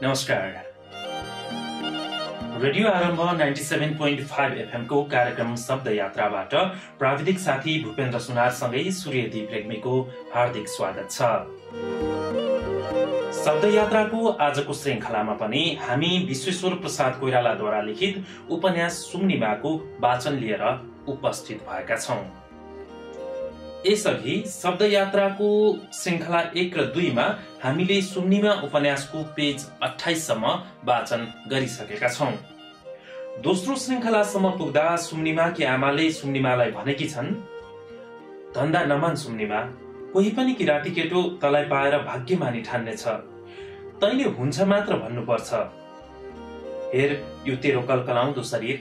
नमस्कार। रेडियो आरम्भ 97.5 FM को कार्यक्रम शब्द यात्राबाट प्राविधिक साथी भूपेन्द्र सुनारसँगै सूर्यदीप रेग्मीको हार्दिक स्वागत छ। शब्द यात्राको आजको श्रृङ्खलामा पनि हामी विश्वेश्वर प्रसाद कोइरालाद्वारा लिखित उपन्यास सुम्निमाको वाचन लिएर उपस्थित भएका छौं। यसअघि शब्द यात्राको श्रृङ्खला 1 र 2 मा हामीले सुम्निमा उपन्यासको पेज 28 सम्म वाचन गरिसकेका छौं। दोस्रो श्रृङ्खलासम्म पुग्दा सुम्निमाकी आमाले सुम्निमालाई भनेकी छन्, धन्दा नमान सुम्निमा, कोही पनि किराती केटो तलाई पाएर भाग्यमानी ठान्नेछ, तैले हुन्छ मात्र भन्नुपर्छ। हेर यो तेरो कलकलाउँदो शरीर,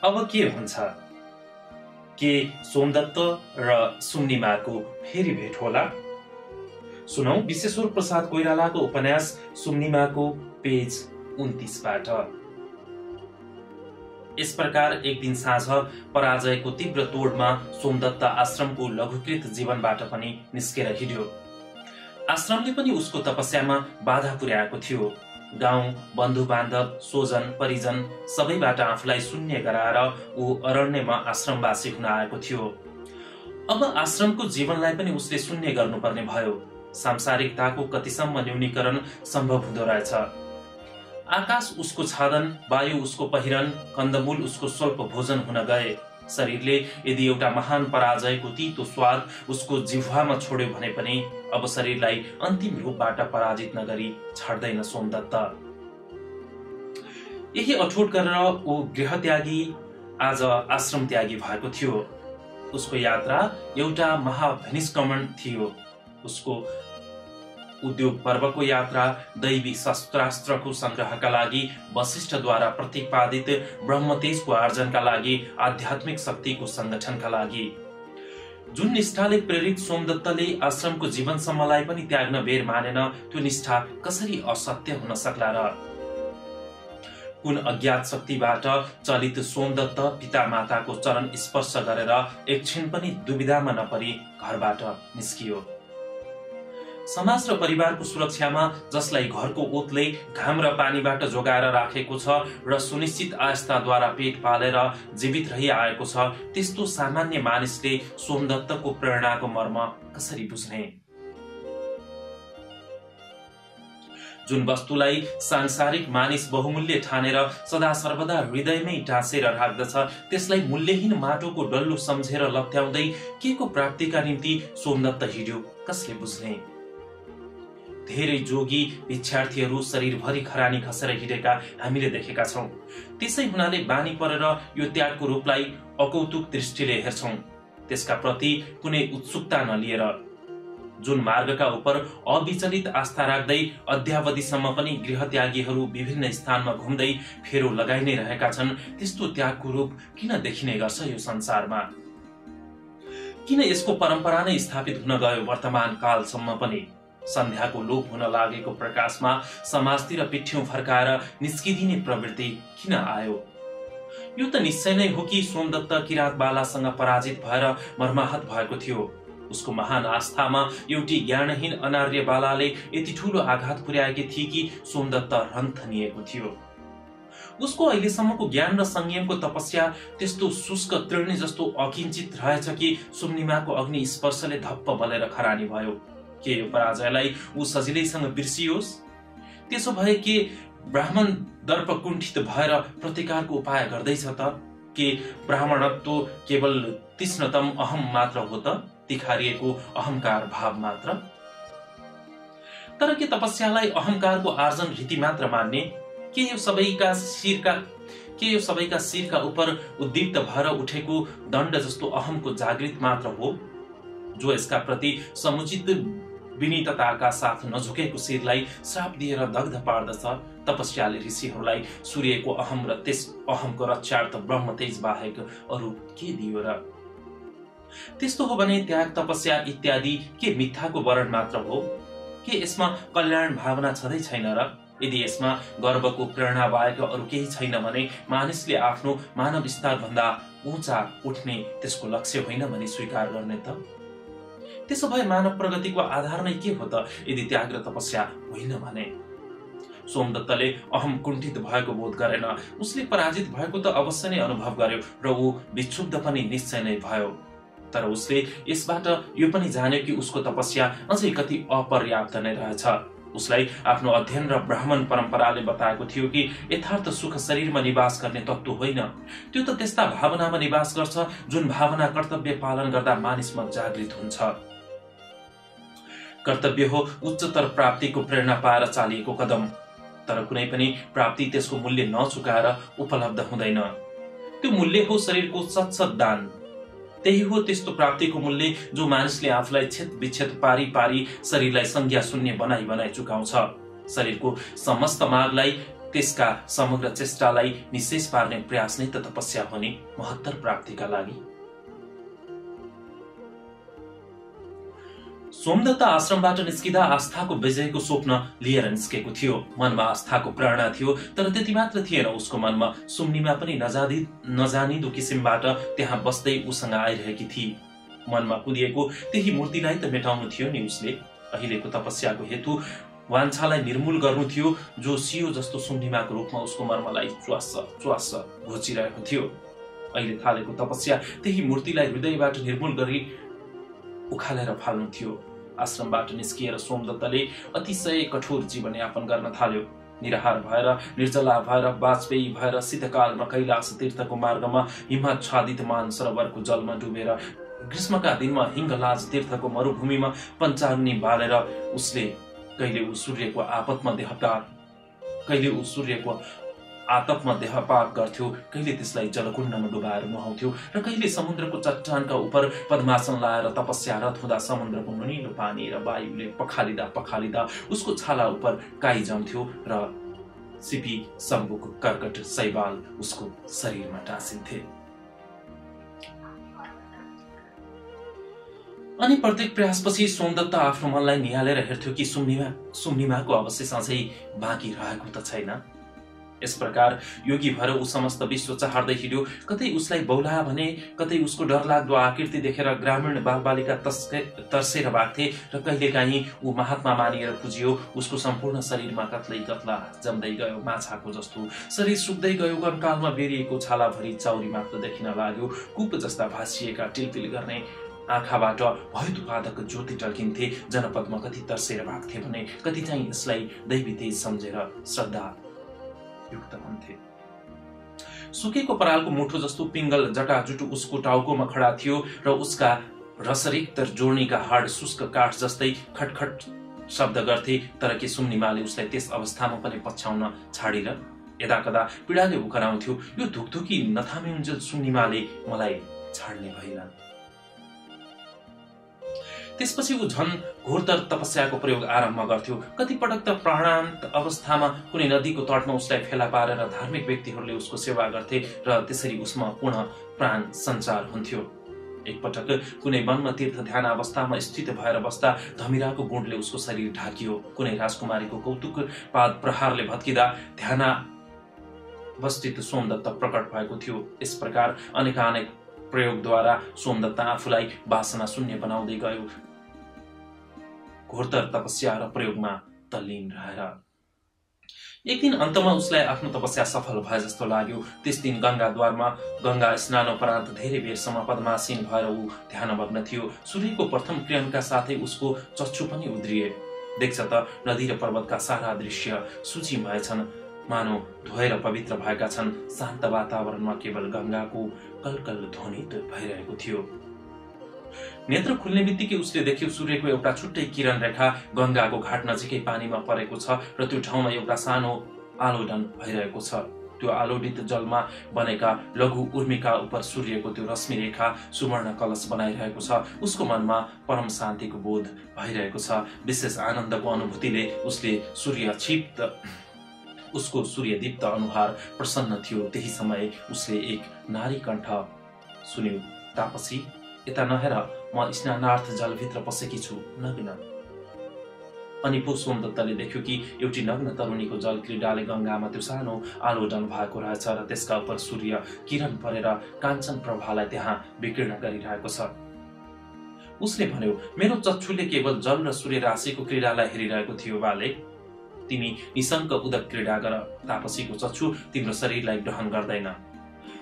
अब के हुन्छ? के सोमदत्त र सुम्निमाको फेरि भेट होला? सुनौ विश्वेश्वर प्रसाद कोइरालाको उपन्यास सुम्निमाको पेज 29 बाट। यस प्रकार एक दिन साँझ पराजयको तीव्र तोडमा सोमदत्त आश्रमको लघुकृत जीवनबाट पनि निस्केर हिँड्यो। आश्रमले पनि उसको तपस्यामा बाधा पुर्याएको थियो। गाउँ, बन्धु बान्धव, स्वजन परिजन सबैबाट आफूलाई शून्य गराएर ऊ अरण्यमा आश्रमवासी हुन आएको थियो। अब आश्रमको जीवनलाई पनि उसले शून्य गर्नुपर्ने भयो। सांसारिकताको कतिसम्म न्यूनीकरण सम्भव हुँदो रहेछ। आकाश उसको छादन, वायु उसको पहिरन, कन्दमूल उसको स्वल्प भोजन हुन गए। शरीरले यदि एउटा महान पराजयको तीतो स्वाद उसको जिह्वामा छोड्यो भने पनि अब शरीरलाई अन्तिम रूपबाट पराजित नगरी छाड्दैन सोमदत्त। यही अठोट गरेर ऊ गृहत्यागी आज आश्रम त्यागी भएको थियो। उसको यात्रा एउटा महाभनिष्क्रमण थियो। उसको उद्योग पर्वको यात्रा दैवी शस्त्रास्त्रको संग्रहका लागि, वशिष्ठद्वारा प्रतिपादित ब्रह्मतेजको आर्जनका लागि, आध्यात्मिक शक्तिको संगठनका लागि। जुन निष्ठाले प्रेरित सोमदत्तले आश्रमको जीवनसम्मलाई पनि त्याग्न बेर मानेन, त्यो निष्ठा कसरी असत्य हुन सक्ला र? कुन अज्ञात शक्तिबाट चलित सोमदत्त पिता माताको चरण स्पर्श गरेर एकछिन पनि दुविधामा नपरी घरबाट निस्कियो। समाज र परिवारको सुरक्षामा जसलाई घरको ओतले घाम र पानीबाट जोगाएर राखेको छ र सुनिश्चित आस्थाद्वारा पेट पालेर जीवित रहिआएको छ, त्यस्तो सामान्य मानिसले सोमदत्तको प्रेरणाको मर्म कसरी बुझ्ने? जुन वस्तुलाई सांसारिक मानिस बहुमूल्य ठानेर सदा सर्वदा हृदयमै टाँसेर राख्दछ, त्यसलाई मूल्यहीन माटोको डल्लो सम्झेर लत्याउँदै केको प्राप्तिका निम्ति सोमदत्त हिँड्यो, कसले बुझ्ने? धेरै जोगी भिक्षार्थीहरू शरीरभरि खरानी खसेर हिँडेका हामीले देखेका छौं। त्यसै हुनाले बानी परेर यो त्यागको रूपलाई अकौतुक दृष्टिले हेर्छौं, त्यसका प्रति कुनै उत्सुकता नलिएर। जुन मार्गका उपर अविचलित आस्था राख्दै अद्यावधिसम्म पनि गृहत्यागीहरू विभिन्न स्थानमा घुम्दै फेरो लगाइ नै रहेका छन्, त्यस्तो त्यागको रूप किन देखिने गर्छ यो संसारमा? किन यसको परम्परा नै स्थापित हुन गयो वर्तमान कालसम्म पनि? सन्ध्याको लोप हुन लागेको प्रकाशमा समाजतिर पिठ्यौं फर्काएर निस्किदिने प्रवृत्ति किन आयो? यो त निश्चय नै हो कि सोमदत्त किरात बालासँग पराजित भएर मर्माहत भएको थियो। उसको महान आस्थामा एउटी ज्ञानहीन अनार्य बालाले यति ठूलो आघात पुर्याएकी थिए कि सोमदत्त रन्थनिएको थियो। उसको अहिलेसम्मको ज्ञान र संयमको तपस्या त्यस्तो शुष्क तृण जस्तो अकिञ्चित रहेछ कि सुम्निमाको अग्नि स्पर्शले धप्प बलेर खरानी भयो। के यो पराजयलाई ऊ सजिलैसँग बिर्सियोस्? त्यसो भए के ब्राह्मण दर्प कुण्ठित भएर प्रतिकारको उपाय गर्दैछ त? के ब्राह्मणत्व केवल तीक्ष्णतम अहम मात्र हो त? तिखारिएको अहंकार भाव मात्र? तर के तपस्यालाई अहंकारको आर्जन रीति मात्र मान्ने? के यो सबैका शिरका उपर उद्दीप्त भएर उठेको दण्ड जस्तो अहमको जागृत मात्र हो, जो यसका प्रति समुचित विनीतताका साथ नझुकेको शिरलाई श्राप दिएर दग्ध पार्दछ? तपस्याले ऋषिहरूलाई सूर्यको अहम र त्यस अहमको रक्षार्थ ब्रह्मतेज बाहेक अरू के दियो र? त्यस्तो हो भने त्याग, तपस्या इत्यादि के मिथ्याको वर्ण मात्र हो? के यसमा कल्याण भावना छँदै छैन र? यदि यसमा गर्वको प्रेरणा बाहेक अरू केही छैन भने मानिसले आफ्नो मानव स्तरभन्दा उँचा उठ्ने त्यसको लक्ष्य होइन भनी स्वीकार गर्ने त? त्यसो भए मानव प्रगतिको आधार नै के हो त यदि त्याग र तपस्या होइन भने? सोमदत्तले अहम कुण्ठित भएको बोध गरेन। उसले पराजित भएको त अवश्य नै अनुभव गर्यो र ऊ विक्षुब्ध पनि निश्चय नै भयो। तर उसले यसबाट यो पनि जान्यो कि उसको तपस्या अझै कति अपर्याप्त नै रहेछ। उसलाई आफ्नो अध्ययन र ब्राह्मण परम्पराले बताएको थियो कि यथार्थ सुख शरीरमा निवास गर्ने तत्त्व होइन, त्यो त त्यस्ता भावनामा निवास गर्छ जुन भावना कर्तव्य पालन गर्दा मानिसमा जागृत हुन्छ। कर्तव्य हो उच्चतर प्राप्तिको प्रेरणा पाएर चालिएको कदम, तर कुनै पनि प्राप्ति त्यसको मूल्य नचुकाएर उपलब्ध हुँदैन। त्यो मूल्य हो शरीरको सत्सत दान। त्यही हो त्यस्तो प्राप्तिको मूल्य जो मानिसले आफूलाई छेद विच्छेद पारी पारी शरीरलाई संज्ञा शून्य बनाई बनाई चुकाउँछ। शरीरको समस्त मागलाई, त्यसका समग्र चेष्टालाई निशेष पार्ने प्रयास नै त तपस्या हो नि महत्तर प्राप्तिका लागि। सोमदत्त आश्रमबाट निस्किँदा आस्थाको विजयको स्वप्न लिएर निस्केको थियो। मनमा आस्थाको प्रेरणा थियो, तर त्यति मात्र थिएन। उसको मनमा सुम्निमा पनि नजानिदो किसिमबाट त्यहाँ बस्दै उसँग आइरहेकी थिए। मनमा कुदिएको त्यही मूर्तिलाई त मेटाउनु थियो नि उसले। अहिलेको तपस्याको हेतु वान्छालाई निर्मूल गर्नु थियो, जो सियो जस्तो सुम्निमाको रूपमा उसको मर्मलाई च्वास्स च्वास्स घोचिरहेको थियो। अहिले थालेको तपस्या त्यही मूर्तिलाई हृदयबाट निर्मूल गरी उखालेर फाल्नु थियो। आश्रमबाट निस्किएर सोमदत्तले अतिशय कठोर जीवनयापन गर्न थाल्यो। निराहार भएर, निर्जला भएर, वाजपेयी भएर शीतकालमा कैलाश तीर्थको मार्गमा हिमाच्छादित मानसरोवरको जलमा डुबेर, ग्रीष्मका दिनमा हिङ्गलाज तीर्थको मरुभूमिमा पञ्चाग्नि बालेर उसले कहिले ऊ सूर्यको आतपमा देहपात गर्थ्यो, कहिले त्यसलाई जलकुण्डमा डुबाएर नुहाउँथ्यो र कहिले समुद्रको चट्टानका उपर पद्मासन लाएर तपस्यारत हुँदा समुद्रको नुनिलो पानी र वायुले पखालिँदा पखालिँदा उसको छाला उपर काई जम्थ्यो र सिपी शम्भुको कर्कट शैवाल उसको शरीरमा टाँसिन्थे। अनि प्रत्येक प्रयासपछि सोमदत्त आफ्नो मनलाई निहालेर हेर्थ्यो कि सुम्निमाको अवशेष अझै बाँकी रहेको त छैन। यस प्रकार योगी भएर ऊ समस्त विश्व चाहर्दै हिँड्यो। कतै उसलाई बौला भने, कतै उसको डरलाग्दो आकृति देखेर ग्रामीण बालबालिका तर्सेर भाग्थे र कहिलेकाहीँ ऊ महात्मा मानिएर पुजियो। उसको सम्पूर्ण शरीरमा कत्लै कत्ला जम्दै गयो, माछाको जस्तो शरीर सुक्दै गयो। कंकालमा बेरिएको छालाभरि चाउरी मात्र देखिन लाग्यो। कूप जस्ता भाँसिएका टिलटिल गर्ने आँखाबाट भयोत्पादक ज्योति टल्किन्थे। जनपदमा कति तर्सेर भाग्थे भने कति चाहिँ यसलाई दैवी तेज सम्झेर श्रद्धा युक्त हुन्थे। सुकेको परालको मुठो जस्तो पिङ्गल जटाजुट उसको टाउकोमा खडा थियो र उसका रसरिक्त जोड्नीका हाड शुष्क काठ जस्तै खटखट शब्द गर्थे। तर के सुम्निमाले उसलाई त्यस अवस्थामा पनि पछ्याउन छाडिर यदाकदा पीडाले उकराउँथ्यो। यो धुकधुकी नथामिउन्जेल सुम्निमाले मलाई छाड्ने भइरहन्। त्यसपछि ऊ झन घोरतर तपस्याको प्रयोग आरम्भ गर्थ्यो। कति पटक त प्राणान्त अवस्थामा कुनै नदीको तटमा उसलाई फेला पारेर धार्मिक व्यक्तिहरूले उसको सेवा गर्थे र त्यसरी उसमा पुनः प्राण सञ्चार हुन्थ्यो। एकपटक कुनै वनमा तीर्थ ध्यान अवस्थामा स्थित भएर बस्दा धमिराको गुणले उसको शरीर ढाकियो। कुनै राजकुमारीको कौतुक पाद प्रहारले भत्किँदा ध्यानावस्थित सोमदत्त प्रकट भएको थियो। यस प्रकार अनेकानेक प्रयोगद्वारा सोमदत्त आफूलाई वासना शून्य बनाउँदै गयो, घोरतर तपस्या र प्रयोगमा तल्लीन रहेर। एक दिन अन्तमा उसलाई आफ्नो तपस्या सफल भए जस्तो लाग्यो। त्यस दिन गंगाद्वारमा गंगा स्नानोपरान्त धेरै बेरसम्म पद्मासीन भएर ऊ ध्यानमग्न थियो। सूर्यको प्रथम किरणका साथै उसको चक्षु पनि उद्रिए। देख्छ त नदी र पर्वतका सारा दृश्य सूचीमय छन्, मानव धोएर पवित्र भएका छन्। शान्त वातावरणमा केवल गंगाको कलकल ध्वनित भइरहेको थियो। नेत्र खुल्ने बित्तिकै उसले देख्यो सूर्यको एउटा छुट्टै किरण रेखा गंगाको घाट नजिकै पानीमा परेको छ र त्यो ठाउँमा एउटा सानो आलोडन भइरहेको छ। त्यो आलोडित जलमा बनेका लघु उर्मिका उपर सूर्यको त्यो रश्मि रेखा सुवर्ण कलश बनाइरहेको छ। उसको मनमा परम शान्तिको बोध भइरहेको छ। विशेष आनन्दको अनुभूतिले उसको सूर्यदीप्त अनुहार प्रसन्न थियो। त्यही समय उसले एक नारी कण्ठ सुन्यो, तापसी यता नहेर, म स्नानार्थ जलभित्र पसेकी छु, नग्न। अनि पो सोमदत्तले देख्यो कि एउटी नग्न तरुणीको जल क्रीडाले गङ्गामा त्यो सानो आलोडन भएको रहेछ र त्यसका उप सूर्य किरण परेर काञ्चन प्रभालाई त्यहाँ विकीर्ण गरिरहेको छ। उसले भन्यो, मेरो चक्षुले केवल जल र सूर्य राशिको क्रीडालाई हेरिरहेको थियो बाले। तिमी निशङ्क उदक क्रीडा गर, तापसीको चक्षु तिम्रो शरीरलाई ग्रहण गर्दैन।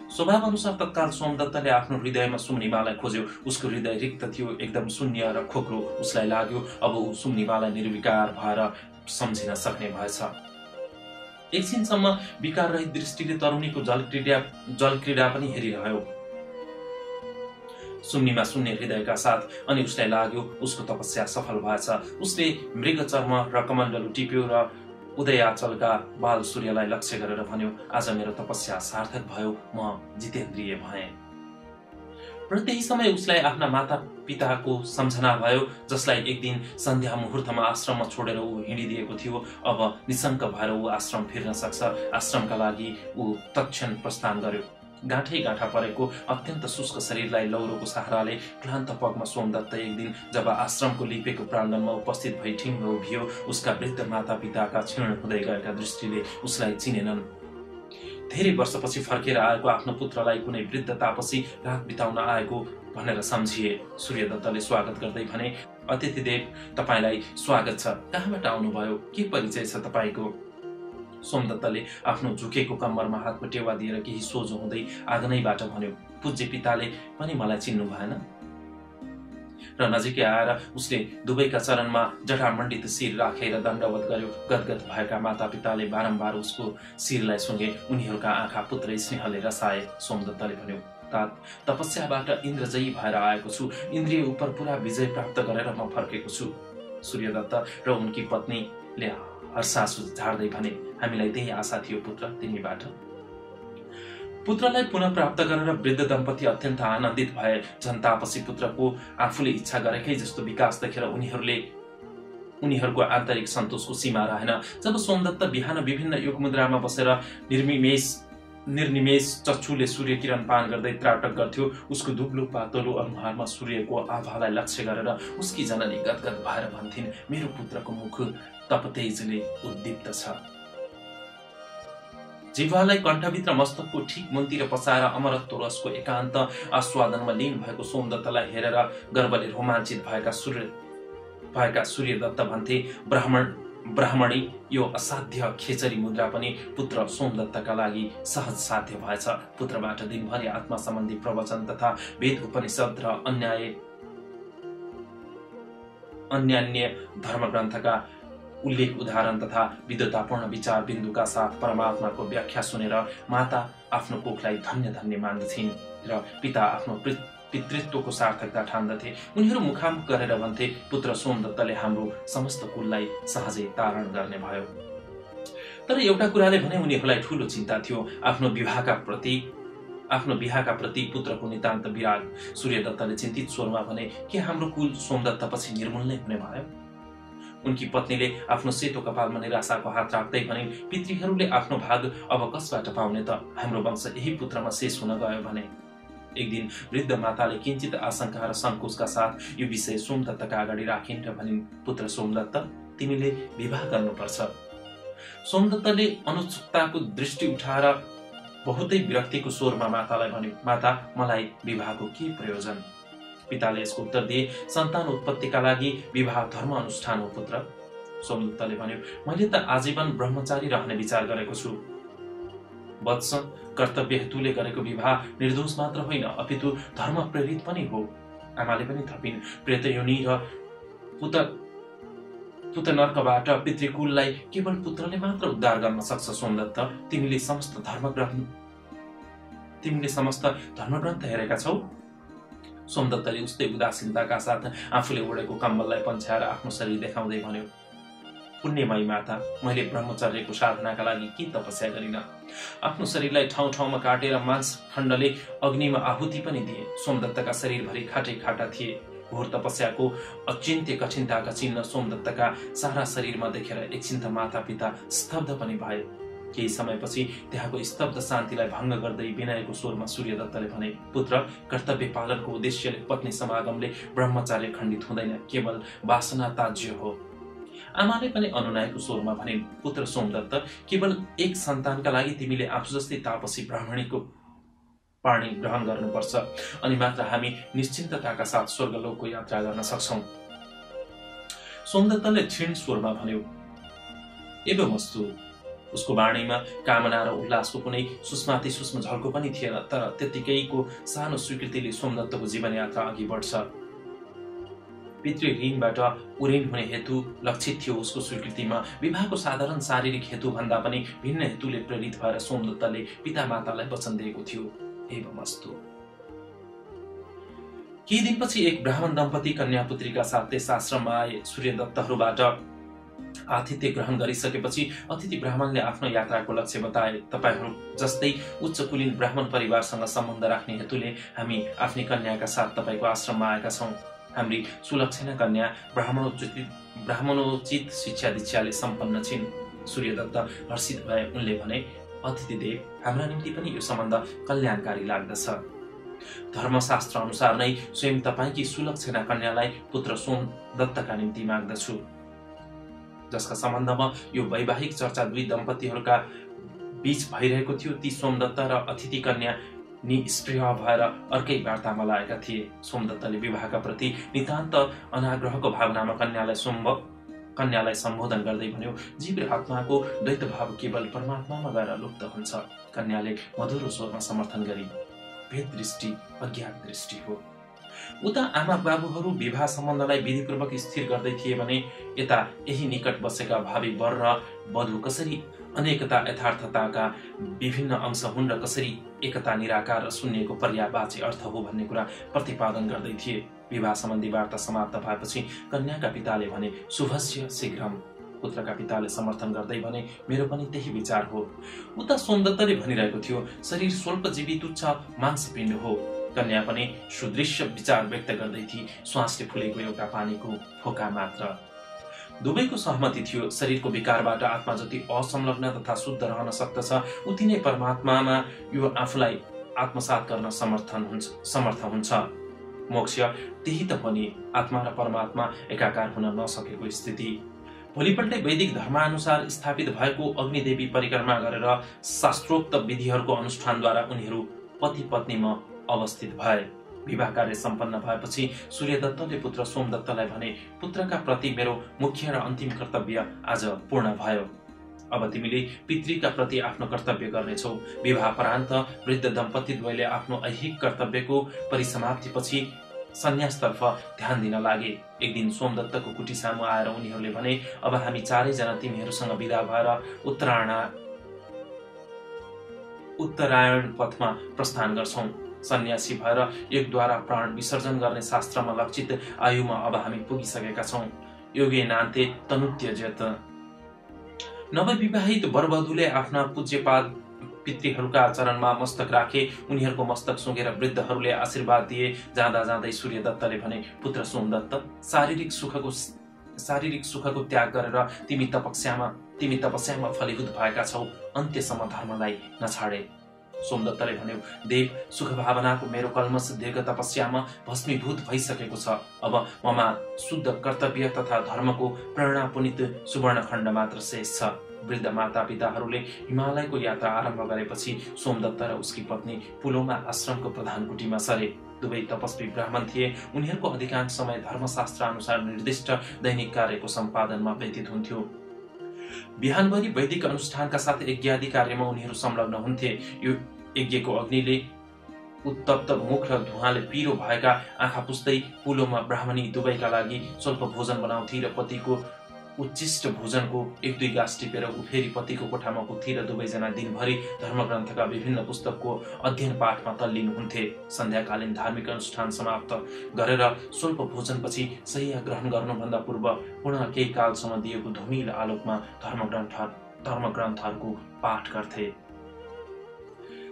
स्वभाव अनुसार तत्काल सोमदत्तले आफ्नो हृदयमा सुम्निमालाई खोज्यो। उसको हृदय रिक्त थियो, एकदम शून्य र खोक्रो। उसलाई लाग्यो अब ऊ सुम्निमालाई निर्विकार भएर सम्झिन सक्ने भएछ। एकछिनसम्म विकार रहित दृष्टिले तरुणीको जल क्रीडा पनि हेरिरह्यो, सुम्निमा शून्य हृदयका साथ। अनि उसलाई लाग्यो उसको तपस्या सफल भएछ। उसले मृग चर्म र कमण्डलु टिप्यो र उदयाचलका बाल सूर्यलाई लक्ष्य गरेर भन्यो, आज मेरो तपस्या सार्थक भयो, म जितेन्द्रिय भएँ। र त्यही समय उसलाई आफ्ना माता पिताको सम्झना भयो, जसलाई एक दिन सन्ध्या मुहुर्तमा आश्रममा छोडेर ऊ हिँडिदिएको थियो। अब निशङ्क भएर ऊ आश्रम फिर्न सक्छ। आश्रमका लागि ऊ तत्क्षण प्रस्थान गर्यो। गाँठै गाँठा परेको अत्यन्त शुष्क शरीरलाई लौरोको सहाराले क्लान्त पगमा सोमदत्त एक दिन जब आश्रमको लिपेको प्राङ्गणमा उपस्थित भई ठिङ्ग उभियो, उसका वृद्ध माता पिताका क्षीण हुँदै गएका दृष्टिले उसलाई चिनेनन्। धेरै वर्षपछि फर्केर आएको आफ्नो पुत्रलाई कुनै वृद्ध तापसी रात बिताउन आएको भनेर सम्झिए। सूर्यदत्तले स्वागत गर्दै भने, अतिथिदेव, तपाईँलाई स्वागत छ। कहाँबाट आउनुभयो? के परिचय छ तपाईँको? सोमदत्तले आफ्नो झुकेको कम्मरमा हातको टेवा दिएर केही सोझो हुँदै आँगनैबाट भन्यो, पूज्य पिताले पनि मलाई चिन्नु भएन? र नजिकै आएर उसले दुवैका चरणमा जटामण्डित शिर राखेर दण्डवत गर्यो। गदगद भएका माता पिताले बारम्बार उसको शिरलाई सुँगे। उनीहरूका आँखा पुत्र स्नेहले रसाए। सोमदत्तले भन्यो, तपस्याबाट इन्द्रजयी भएर आएको छु। इन्द्रिय उप पुरा विजय प्राप्त गरेर म फर्केको छु। सूर्यदत्त र उनकी पत्नीले हर्षासु झार्दै भने, हामीलाई त्यही आशा थियो पुत्र तिमीबाट। पुत्रलाई पुनः प्राप्त गरेर वृद्ध दम्पति अत्यन्त आनन्दित भए। झन् तापसी पुत्रको आफूले इच्छा गरेकै जस्तो विकास देखेर उनीहरूको आन्तरिक सन्तोषको सीमा रहेन। जब सोमदत्त बिहान विभिन्न योगमुद्रामा बसेर निर्निमेष चक्षुले सूर्य किरण पान गर्दै त्राटक गर्थ्यो, उसको दुब्लो पातलो अनुहारमा सूर्यको आभालाई लक्ष्य गरेर उसकी जननी गदगद भएर भन्थिन्, मेरो पुत्रको मुख तपतेजले उद्दीप्त छ। जिह्वालाई कण्ठभित्र मस्तकको ठिक मुन्तिर पसाएर अमरत्व रसको एकान्त आस्वादनमा लीन भएको सोमदत्तलाई हेरेर गर्वले रोमाञ्चित भएका सूर्यदत्त भन्थे, ब्राह्मणी यो असाध्य खेचरी मुद्रा पनि पुत्र सोमदत्तका लागि सहज साध्य भएछ। पुत्रबाट दिनभरि आत्मा सम्बन्धी प्रवचन तथा वेद उपनिषद र अन्यान्य धर्मग्रन्थका उल्लेख उदाहरण तथा विद्वतापूर्ण विचार बिन्दुका साथ परमात्माको व्याख्या सुनेर माता आफ्नो कोखलाई धन्य धन्य मान्दथिन् र पिता आफ्नो पितृत्वको सार्थकता ठान्दथे। उनीहरू मुखामुख गरेर भन्थे, पुत्र सोमदत्तले हाम्रो समस्त कुललाई सहजै तारण गर्ने भयो। तर एउटा कुराले भने उनीहरूलाई ठूलो चिन्ता थियो, आफ्नो बिहाका प्रति पुत्रको नितान्त विराग। सूर्यदत्तले चिन्तित स्वरमा भने, के हाम्रो कुल सोमदत्तपछि निर्मूल नै हुने भयो? उनकी पत्नीले आफ्नो सेतो कपालमा निराशाको हात राख्दै भने, पितृहरूले आफ्नो भाग अब कसबाट पाउने त? हाम्रो वंश यही पुत्रमा शेष हुन गयो भने। एक दिन वृद्ध माताले किञ्चित आशंका र सङ्कोचका साथ यो विषय सोमदत्तका अगाडि राखिन् र भनिन्, पुत्र सोमदत्त, तिमीले विवाह गर्नुपर्छ। सोमदत्तले अनुत्सुकताको दृष्टि उठाएर बहुतै विरक्तिको स्वरमा मातालाई भन्यो, माता, मलाई विवाहको के प्रयोजन? पिताले यसको उत्तर दिए, सन्तान उत्पत्तिका लागि विवाह धर्म अनुष्ठान हो पुत्र। सोमदत्तले भन्यो, मैले त आजीवन ब्रह्मचारी रहने विचार गरेको छु। वत्स, कर्तव्य हेतुले गरेको विवाह निर्दोष मात्र होइन, अपितु धर्म प्रेरित पनि हो। आमाले पनि थपिन्, प्रेत योनि र पुत नर्कबाट पितृकुललाई केवल पुत्रले मात्र उद्धार गर्न सक्छ। सोमदत्त, तिमीले समस्त धर्मग्रन्थ हेरेका छौ? सोमदत्तले उस्तै उदासीनताका साथ आफूले ओढेको कम्बललाई पन्छ्याएर आफ्नो शरीर देखाउँदै भन्यो, पुण्यमयी माता, मैले ब्रह्मचर्यको साधनाका लागि के तपस्या गरिन। आफ्नो शरीरलाई ठाउँ ठाउँमा काटेर मांस खण्डले अग्निमा आहुति पनि दिए। सोमदत्तका शरीरभरि खाटै खाटा थिए। घोर तपस्याको अचिन्त्य कठिनताका चिन्ह सोमदत्तका सारा शरीरमा देखेर एकछिन त माता पिता स्तब्ध पनि भए। केही समयपछि त्यहाँको स्तब्ध शान्तिलाई भङ्ग गर्दै विनयको स्वरमा सूर्यदत्तले भने, पुत्र, कर्तव्य पालनको उद्देश्यले पत्नी समागमले ब्रह्मचार्य खण्डित हुँदैन, केवल वासना त्याज्य हो। आमाले पनि अनुनयको स्वरमा भने, पुत्र सोमदत्त, केवल एक सन्तानका लागि तिमीले आफू जस्तै तापसी ब्राह्मणीको पानी ग्रहण गर्नुपर्छ, अनि मात्र हामी निश्चिन्तताका साथ स्वर्गलोकको यात्रा गर्न सक्छौं। सोमदत्तले क्षीण स्वरमा भन्यो, एवमस्तु। उसको वाणीमा कामना र उल्लासको कुनै सूक्ष्माति सूक्ष्म झल्को पनि थिएन, तर त्यतिकैको सानो स्वीकृतिले सोमदत्तको जीवनयात्रा अघि बढ्छ। पितृ ऋणबाट उऋण हुने हेतु लक्षित थियो उसको स्वीकृतिमा। विवाहको साधारण शारीरिक हेतु भन्दा पनि भिन्न हेतुले प्रेरित भएर सोमदत्तले पितामातालाई वचन दिएको थियो। एवमस्तु। केही दिनपछि एक ब्राह्मण दम्पति कन्या पुत्रीका साथ त्यस आश्रममा आए। सूर्यदत्तहरूबाट आतिथ्य ग्रहण गरिसकेपछि अतिथि ब्राह्मणले आफ्नो यात्राको लक्ष्य बताए। तपाईहरू जस्तै उच्च कुलीन ब्राह्मण परिवारसँग सम्बन्ध राख्ने हेतुले हामी आफ्नी कन्याका साथ तपाईको आश्रममा आएका छौं। हाम्री सुलक्षणा कन्या ब्राह्मणोचित शिक्षा दीक्षाले सम्पन्न छिन्। सूर्यदत्त हर्षित भए। उनले भने, अतिथिदेव, हाम्रा निम्ति पनि यो सम्बन्ध कल्याणकारी लाग्दछ। धर्मशास्त्र अनुसार नै स्वयं तपाईकी सुलक्षणा कन्यालाई पुत्र सोमदत्तका निम्ति माग्दछु, जसका सम्बन्धमा यो वैवाहिक चर्चा दुई दम्पतिहरूका बीच भइरहेको थियो। ती सोमदत्त र अतिथि कन्या निस्पृह भएर अर्कै वार्तामा लागेका थिए। सोमदत्तले विवाहका प्रति नितान्त अनाग्रहको भावनामा कन्यालाई सम्बोधन गर्दै भन्यो, जीव र आत्माको द्वैत भाव केवल परमात्मामा गएर लुप्त हुन्छ। कन्याले मधुरो स्वरमा समर्थन गरी, भेद दृष्टि अज्ञात दृष्टि हो। उता आमा बाबुहरू विवाह सम्बन्धलाई विधिपूर्वक स्थिर गर्दै थिए भने यता यही निकट बसेका भावी वर र वधु कसरी अनेकता यथार्थताका विभिन्न अंश हुन् र कसरी एकता निराकार र शून्यको पर्यायवाची अर्थ हो भन्ने कुरा प्रतिपादन गर्दै थिए। विवाह सम्बन्धी वार्ता समाप्त भएपछि कन्याका पिताले भने, शुभस्य शीघ्रम। पुत्रका पिताले समर्थन गर्दै भने, मेरो पनि त्यही विचार हो। उता सोमदत्तले भनिरहेको थियो, शरीर स्वल्पजीवी तुच्छ मांसपिण्ड हो। कन्या पनि सुदृश्य विचार व्यक्त गर्दै थिए, श्वासले फुलेको एउटा पानीको फोका मात्र। दुवैको सहमति थियो, शरीरको विकारबाट आत्मा जति असंलग्न तथा शुद्ध रहन सक्दछ, उति नै परमात्मामा यो आफूलाई आत्मसात गर्न समर्थ हुन्छ। मोक्ष त्यही त हो नि, आत्मा र परमात्मा एकाकार हुन नसकेको स्थिति। भोलिपल्टै वैदिक धर्मानुसार स्थापित भएको अग्निदेवी परिक्रमा गरेर शास्त्रोक्त विधिहरूको अनुष्ठानद्वारा उनीहरू पति पत्नीमा अवस्थित भए। विवाह कार्य सम्पन्न भएपछि सूर्यदत्तले पुत्र सोमदत्तलाई भने, पुत्रका प्रति मेरो मुख्य र अन्तिम कर्तव्य आज पूर्ण भयो। अब तिमीले पितृका प्रति आफ्नो कर्तव्य गर्नेछौ। विवाहपरान्त वृद्ध दम्पतिद्वयले आफ्नो ऐहिक कर्तव्यको परिसमाप्तिपछि सन्यासतर्फ ध्यान दिन लागे। एक दिन सोमदत्तको कुटी सामु आएर उनीहरूले भने, अब हामी चारैजना तिमीहरूसँग विदा भएर उत्तरायण पथमा प्रस्थान गर्छौं। सन्यासी भएर एकद्वारा प्राण विसर्जन गर्ने शास्त्रमा लक्षित आयुमा अब हामी पुगिसकेका छौं। योगे नान्ते तनुत्यजेत। नवविवाहित वरवधुले आफ्ना पूज्यपाद पितृहरूका चरणमा मस्तक राखे। उनीहरूको मस्तक सुँगेर वृद्धहरूले आशीर्वाद दिए। जाँदा जाँदै सूर्यदत्तले भने, पुत्र सोमदत्त, शारीरिक सुखको त्याग गरेर तिमी तपस्यामा फलीभूत भएका छौ। अन्त्यसम्म धर्मलाई नछाडे। सोमदत्तले भन्यो, देव, सुख भावनाको मेरो कल्मश दीर्घ तपस्यामा भस्मीभूत भइसकेको छ। अब ममा शुद्ध कर्तव्य तथा धर्मको प्रेरणा पुनित सुवर्णखण्ड मात्र शेष छ। वृद्ध माता पिताहरूले हिमालयको यात्रा आरम्भ गरेपछि सोमदत्त र उसकी पत्नी पुलोमा आश्रमको प्रधान कुटीमा सरे। दुवै तपस्वी ब्राह्मण थिए। उनीहरूको अधिकांश समय धर्मशास्त्र अनुसार निर्दिष्ट दैनिक कार्यको सम्पादनमा व्यतीत हुन्थ्यो। बिहानभरि वैदिक अनुष्ठानका साथ यज्ञादि कार्यमा उनीहरू संलग्न हुन्थे। यो यज्ञको अग्निले उत्तप्त मुख र धुवाले पिरो भएका आँखा पुस्दै पुलोमा ब्राह्मणी दुवैका लागि स्वल्प भोजन बनाउँथे र पतिको उच्चिष्ट भोजनको एक दुई गाँस टिपेर फेरि पतिको कोठामा पुग्थे र दुवैजना दिनभरि धर्मग्रन्थका विभिन्न पुस्तकको अध्ययन पाठमा तल्लीन हुन्थे। सन्ध्याकालीन धार्मिक अनुष्ठान समाप्त गरेर स्वल्प भोजनपछि शय्या ग्रहण गर्नुभन्दा पूर्व पुनः केही कालसम्म दिएको धुमिल आलोकमा धर्मग्रन्थहरूको पाठ गर्थे।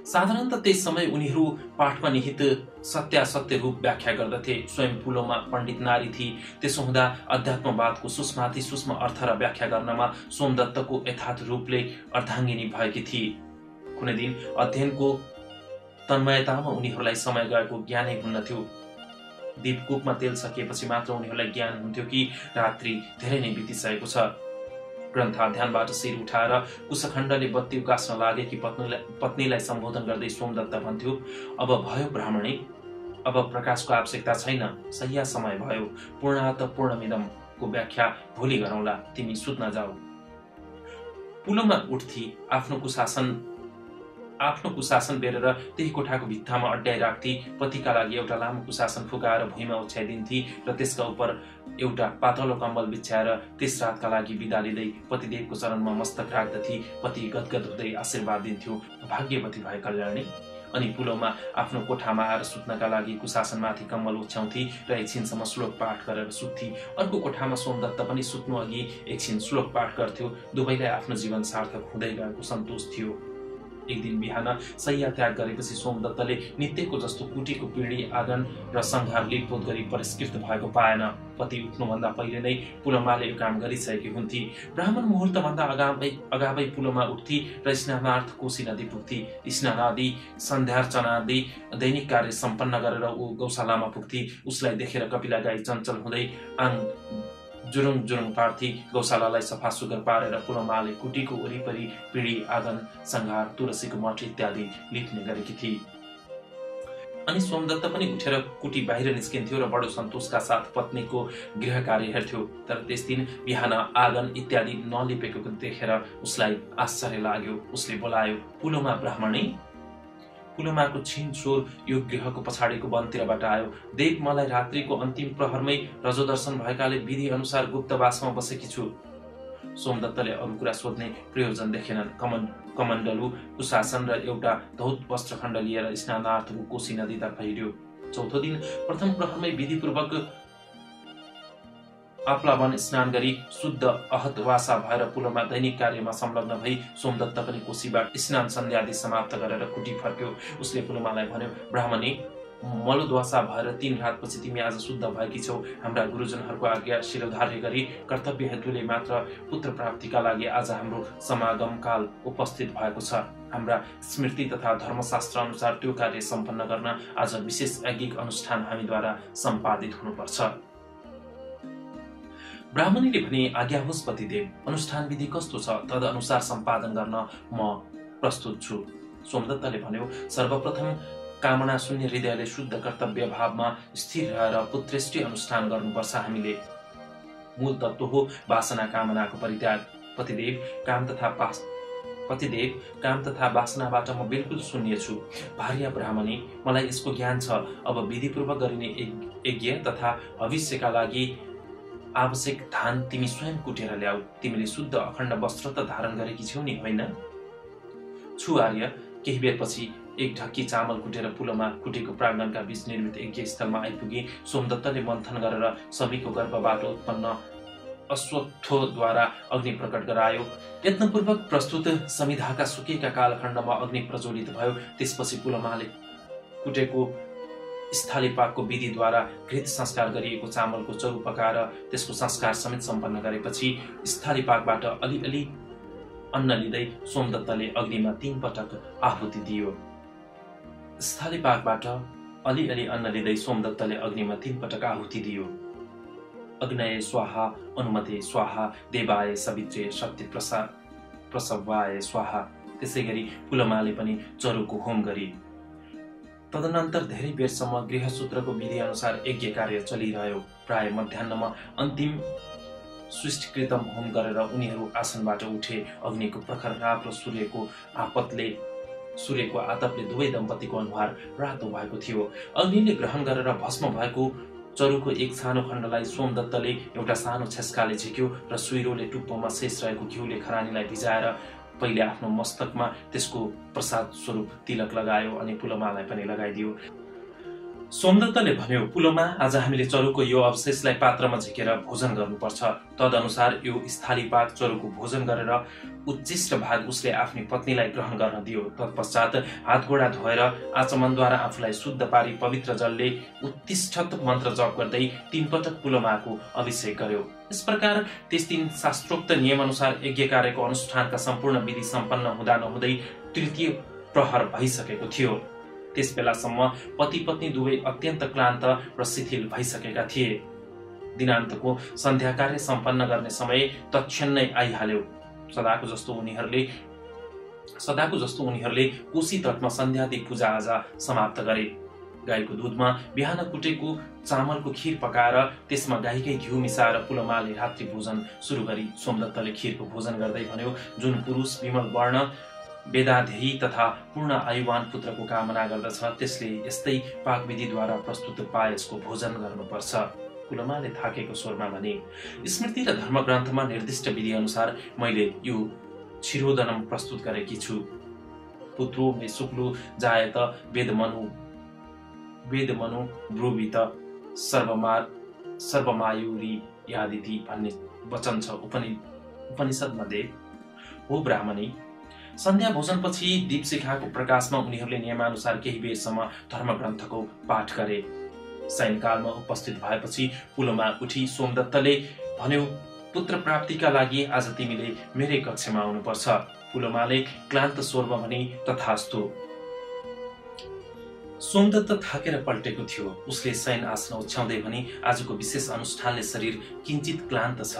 साधारणतः त्यस समय उनीहरू पाठमा निहित सत्यासत्य रूप व्याख्या गर्दथे। स्वयं पुलोमा पण्डित नारी थिए। त्यसो हुँदा अध्यात्मवादको सूक्ष्माति सूक्ष्म अर्थ र व्याख्या गर्नमा सोमदत्तको यथार्थ रूपले अर्धाङ्गिनी भएकी थिए। कुनै दिन अध्ययनको तन्मयतामा उनीहरूलाई समय गएको ज्ञानै हुन्न थियो। दीपकूपमा तेल सकिएपछि मात्र उनीहरूलाई ज्ञान हुन्थ्यो कि रात्रि धेरै नै बितिसकेको छ। ग्रन्थ अध्ययनबाट शिर उठाएर कुशखण्डले बत्ती उकास्न लागेकी पत्नीलाई सम्बोधन गर्दै सोमदत्त भन्थ्यो, अब भयो ब्राह्मणी, अब प्रकाशको आवश्यकता छैन, सही समय भयो, पूर्णात पूर्णमिदमको व्याख्या भोलि गरौँला, तिमी सुत्न जाऊ। पुलोमा उठ्थी, आफ्नो कुशासन बेरेर त्यही कोठाको भित्तामा अड्याइ राख्थी, पतिका लागि एउटा लामो कुशासन फुकाएर भुइँमा ओछ्याइदिन्थी र त्यसका उपर एउटा पातलो कम्बल बिछ्याएर त्यस रातका लागि बिदा लिँदै पतिदेवको चरणमा मस्तक राख्दथी। पति गदगद हुँदै आशीर्वाद दिन्थ्यो, भाग्यवती भए कल्याणी। अनि पुलोमा आफ्नो कोठामा आएर सुत्नका लागि कुशासनमाथि कम्बल ओछ्याउँथी र एकछिनसम्म श्लोक पाठ गरेर सुत्थी। अर्को कोठामा सोमदत्त पनि सुत्नु अघि एकछिन श्लोक पाठ गर्थ्यो। दुवैलाई आफ्नो जीवन सार्थक हुँदै गएको सन्तोष थियो। एक दिन बिहान शय्या त्याग गरेपछि सोमदत्तले नित्यको जस्तो कुटीको पिँढी आँगन र सङ्घार लिपपोत गरी परिष्कृत भएको पाएन। पति उठ्नुभन्दा पहिले नै पुलोमाले यो काम गरिसकेकी हुन्थी। ब्राह्मण मुहुर्तभन्दा अगावै पुलोमा उठ्थी र स्नानार्थ कोशी नदी पुग्थी। स्नानादि सन्ध्यार्चनादि दैनिक कार्य सम्पन्न गरेर ऊ गौशालामा पुग्थी। उसलाई देखेर कपिला गाई चञ्चल हुँदै आङ जुरुङ जुरुङ पार्थी। गौशालालाई सफा सुग्घर पारेर पुलोमाले कुटीको वरिपरि पिँढी आँगन सङ्घार तुलसीको मठ इत्यादि लिप्ने गरेकी थिए। अनि सोमदत्त पनि उठेर कुटी बाहिर निस्किन्थ्यो र बडो सन्तोषका साथ पत्नीको गृह कार्य हेर्थ्यो। तर त्यस दिन बिहान आँगन इत्यादि नलिपेको देखेर उसलाई आश्चर्य लाग्यो। उसले बोलायो, पुलोमा ब्राह्मणी। पुलोमाको छिन स्वर यो गृहको पछाडिको वनतिरबाट आयो। देव, मलाई रात्रिको अन्तिम प्रहरमै रजोदर्शन भएकाले विधि अनुसार गुप्तवासमा बसेकी छु। सोमदत्तले अरू कुरा सोध्ने प्रयोजन देखेनन्। कमण्डलु, कुशासन र एउटा धौत वस्त्रखण्ड लिएर स्नानार्थको कोशी नदीतर्फ हिँड्यो। चौथो दिन प्रथम प्रहरमै विधिपूर्वक आप्लावन स्नान गरी शुद्ध अहतवासा भएर पुलोमा दैनिक कार्यमा संलग्न भई सोमदत्त पनि कोशीबाट स्नान सन्ध्यादि समाप्त गरेर कुटी फर्क्यो। उसले पुलोमालाई भन्यो, ब्राह्मणी, मलुद्वासा भएर 3 रातपछि तिमी आज शुद्ध भएकी छौ। हाम्रा गुरुजनहरूको आज्ञा शिरोधार्य गरी कर्तव्य हेतुले मात्र पुत्र प्राप्तिका लागि आज हाम्रो समागम काल उपस्थित भएको छ। हाम्रा स्मृति तथा धर्मशास्त्र अनुसार त्यो कार्य सम्पन्न गर्न आज विशेष यज्ञिक अनुष्ठान हामीद्वारा सम्पादित हुनुपर्छ। ब्राह्मणीले भने, आज्ञा होस् पतिदेव, अनुष्ठान विधि कस्तो छ तदनुसार सम्पादन गर्न म प्रस्तुत छु। सोमदत्तले भन्यो, सर्वप्रथम कामना शून्य हृदयले शुद्ध कर्तव्य भावमा स्थिर रहेर पुत्रेष्टि अनुष्ठान गर्नुपर्छ। हामीले मूल तत्त्व हो वासना कामनाको परित्याग। पतिदेव, काम तथा वासनाबाट म बिल्कुल शून्य छु। भार्या ब्राह्मणी, मलाई यसको ज्ञान छ। अब विधिपूर्वक गरिने यज्ञ तथा भविष्यका लागि आवश्यक धान तिमी स्वयं कुटेर ल्याऊ। तिमीले शुद्ध अखण्ड वस्त्र त धारण गरेकी छौ नि, होइन? छु आर्य। केही बेरपछि एक ढक्की चामल कुटेर पुलोमा कुटेको प्राङ्गणका बीच निर्मित यज्ञ स्थलमा आइपुगे। सोमदत्तले मन्थन गरेर सबैको गर्भबाट उत्पन्न अश्वत्थद्वारा अग्नि प्रकट गरायो। यत्नपूर्वक प्रस्तुत समिधाका सुकेका कालखण्डमा अग्नि प्रज्वलित भयो। त्यसपछि पुलोमाले कुटेको स्थालीपाकको विधिद्वारा घृत संस्कार गरिएको चामलको चरु पकाएर त्यसको संस्कार समेत सम्पन्न गरेपछि स्थालीपाकबाट अलिअलि अन्न लिँदै सोमदत्तले अग्निमा 3 पटक आहुति दियो। स्थालीपाकबाट अलिअलि अन्न लिँदै सोमदत्तले अग्निमा 3 पटक आहुति दियो। अग्नये स्वाहा, अनुमते स्वाहा, देवाय सवित्रे, शक्ति प्रसवाय स्वाहा। त्यसै गरी पुलोमाले पनि चरुको होम गरी। तदनन्तर धेरै बेरसम्म गृहसूत्रको विधि अनुसार यज्ञ कार्य चलिरह्यो। प्राय मध्याह्नमा अन्तिम सृष्टिकृतम होम गरेर उनीहरू आसनबाट उठे। अग्निको प्रखर राप र सूर्यको आतपले दुवै दम्पतिको अनुहार रातो भएको थियो। अग्निले ग्रहण गरेर भस्म भएको चरुको एक सानो खण्डलाई सोमदत्तले एउटा सानो छेस्काले झिक्यो र सुइरोले टुप्पोमा शेष रहेको घिउले खरानीलाई भिजाएर पहिले आफ्नो मस्तकमा त्यसको प्रसाद स्वरूप तिलक लगायो अनि पुलोमालाई पनि लगाइदियो। सोमदत्तले भन्यो, पुलोमा, आज हामीले चरुको यो अवशेषलाई पात्रमा झिकेर भोजन गर्नुपर्छ। तदनुसार यो स्थालीपाक चरुको भोजन गरेर उच्चिष्ट भाग उसले आफ्नी पत्नीलाई ग्रहण गर्न दियो। तत्पश्चात हातगोडा धोएर आचमनद्वारा आफूलाई शुद्ध पारी पवित्र जलले उत्तिष्ठत मन्त्र जप गर्दै 3 पटक पुलोमाको अभिषेक गर्यो। यस प्रकार त्यस दिन शास्त्रोक्त नियमअनुसार यज्ञ कार्यको अनुष्ठानका सम्पूर्ण विधि सम्पन्न हुँदा नहुँदै तृतीय प्रहर भइसकेको थियो। त्यस बेलासम्म पति पत्नी दुवै अत्यन्त क्लान्त र शिथिल भइसकेका थिए। दिनान्तको सन्ध्या कार्य सम्पन्न गर्ने समय तत्क्षणै आइहाल्यो। सदाको जस्तो उनीहरूले कोशी तटमा सन्ध्यादि पूजाआजा समाप्त गरे। गाईको दुधमा बिहान कुटेको चामलको खीर पकाएर त्यसमा गाईकै घिउ मिसाएर पुलोमाले रात्रि भोजन सुरु गरी। सोमदत्तले खीरको भोजन गर्दै भन्यो, जुन पुरुष विमल वर्ण वेदाध्ययी तथा पूर्ण आयुवान पुत्रको कामना गर्दछ त्यसले यस्तै पाकविधिद्वारा प्रस्तुत पायसको भोजन गर्नुपर्छ। पुलोमाले थाकेको स्वरमा भने, स्मृति र धर्मग्रन्थमा निर्दिष्ट विधि अनुसार मैले यो क्षीरोदनम प्रस्तुत गरेकी छु। पुत्रो मे शुक्लु जायत वेदमनु ब्रुवित सर्वमायुरी यादिति भन्ने वचन छ उपनिषद मध्ये। हो ब्राह्मणी, सन्ध्या भोजनपछि दीपशिखाको प्रकाशमा उनीहरूले नियमानुसार केही बेरसम्म धर्मग्रन्थको पाठ गरे। शयनकालमा उपस्थित भएपछि पुलोमा उठी सोमदत्तले भन्यो, पुत्र प्राप्तिका लागि आज तिमीले मेरै कक्षमा आउनुपर्छ। पुलोमाले क्लान्त स्वरमा भने, तथास्तु। सोमदत्त थाकेर पल्टेको थियो। उसले शयन आसन ओछ्याउँदै भने, आजको विशेष अनुष्ठानले शरीर किञ्चित क्लान्त छ।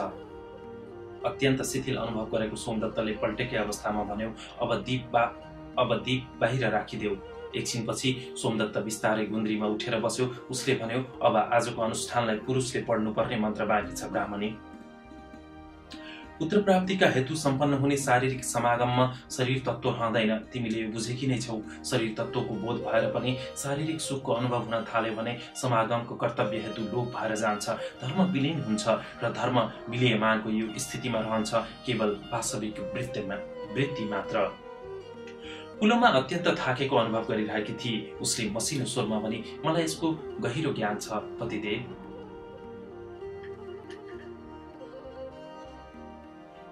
अत्यन्त शिथिल अनुभव गरेको सोमदत्तले पल्टेकै अवस्थामा भन्यो, अब दीप बाहिर राखिदेऊ। एकछिनपछि सोमदत्त बिस्तारै गुन्द्रीमा उठेर बस्यो। उसले भन्यो, अब आजको अनुष्ठानलाई पुरुषले पढ्नुपर्ने मन्त्र बाँकी छ ब्राह्मणी। पुत्र प्राप्तिका हेतु सम्पन्न हुने शारीरिक समागममा शरीर तत्त्व रहँदैन। तिमीले बुझेकी नै छौ। शरीर तत्त्वको बोध भएर पनि शारीरिक सुखको अनुभव हुन थाल्यो भने समागमको कर्तव्य हेतु लोप भएर जान्छ, धर्म विलीन हुन्छ र धर्म विलीयमानको यो स्थितिमा रहन्छ केवल वास्तविक वृत्ति मात्र। पुलोमा अत्यन्त थाकेको अनुभव गरिरहेकी थिए। उसले मसिनो स्वरमा भने, मलाई यसको गहिरो ज्ञान छ पतिदेव।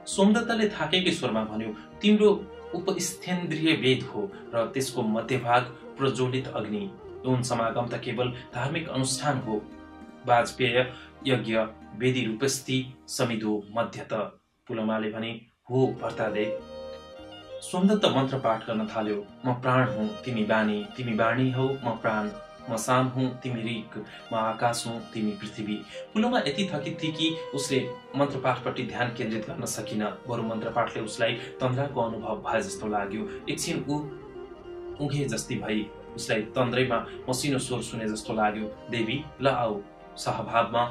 सोमदत्तले थाकेकै स्वरमा भन्यो, तिम्रो उपस्थेन्द्रिय वेद हो र त्यसको मध्यभाग प्रज्वलित अग्नि। यौन समागम त केवल धार्मिक अनुष्ठान हो। वाजपेय यज्ञ वेदी रूपस्थी समिधो मध्यत। पुलोमाले भने, हो भर्तादेव। सोमदत्त मन्त्र पाठ गर्न थाल्यो। म प्राण हुँ, तिमी वाणी हौ, म प्राण। म साम हुँ, तिमी ऋक। म आकाश हुँ, तिमी पृथ्वी। पुलोमा यति थकित थिए कि उसले मन्त्रपाठपट्टि ध्यान केन्द्रित गर्न सकिन। बरु मन्त्रपाठले उसलाई तन्द्राको अनुभव भए जस्तो लाग्यो। एकछिन उघे जस्ती भई उसलाई तन्द्रैमा मसिनो स्वर सुने जस्तो लाग्यो। देवी, ल आऊ, सहभावमा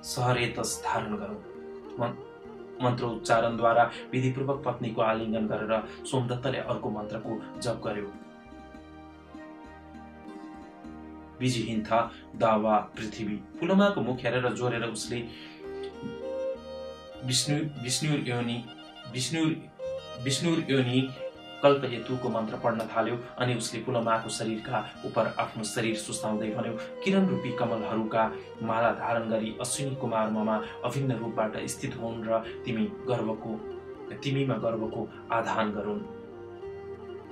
सहरेतस धारण गरौँ। मन्त्रोच्चारणद्वारा विधिपूर्वक पत्नीको आलिङ्गन गरेर सोमदत्तले अर्को मन्त्रको जप गर्यो। विजयहीन था दावा पृथ्वी। पुलोमाको मुख हेरेर जोरेर उसले विष्णुर योनि कल्पहेतुको मन्त्र पढ्न थाल्यो। अनि उसले पुलोमाको शरीरका उपर आफ्नो शरीर सुस्ताउँदै भन्यो, किरण रूपी कमलहरूका माला धारण गरी अश्विनी कुमार ममा अभिन्न रूपबाट स्थित हुन् र तिमीमा गर्वको आधान गरून्।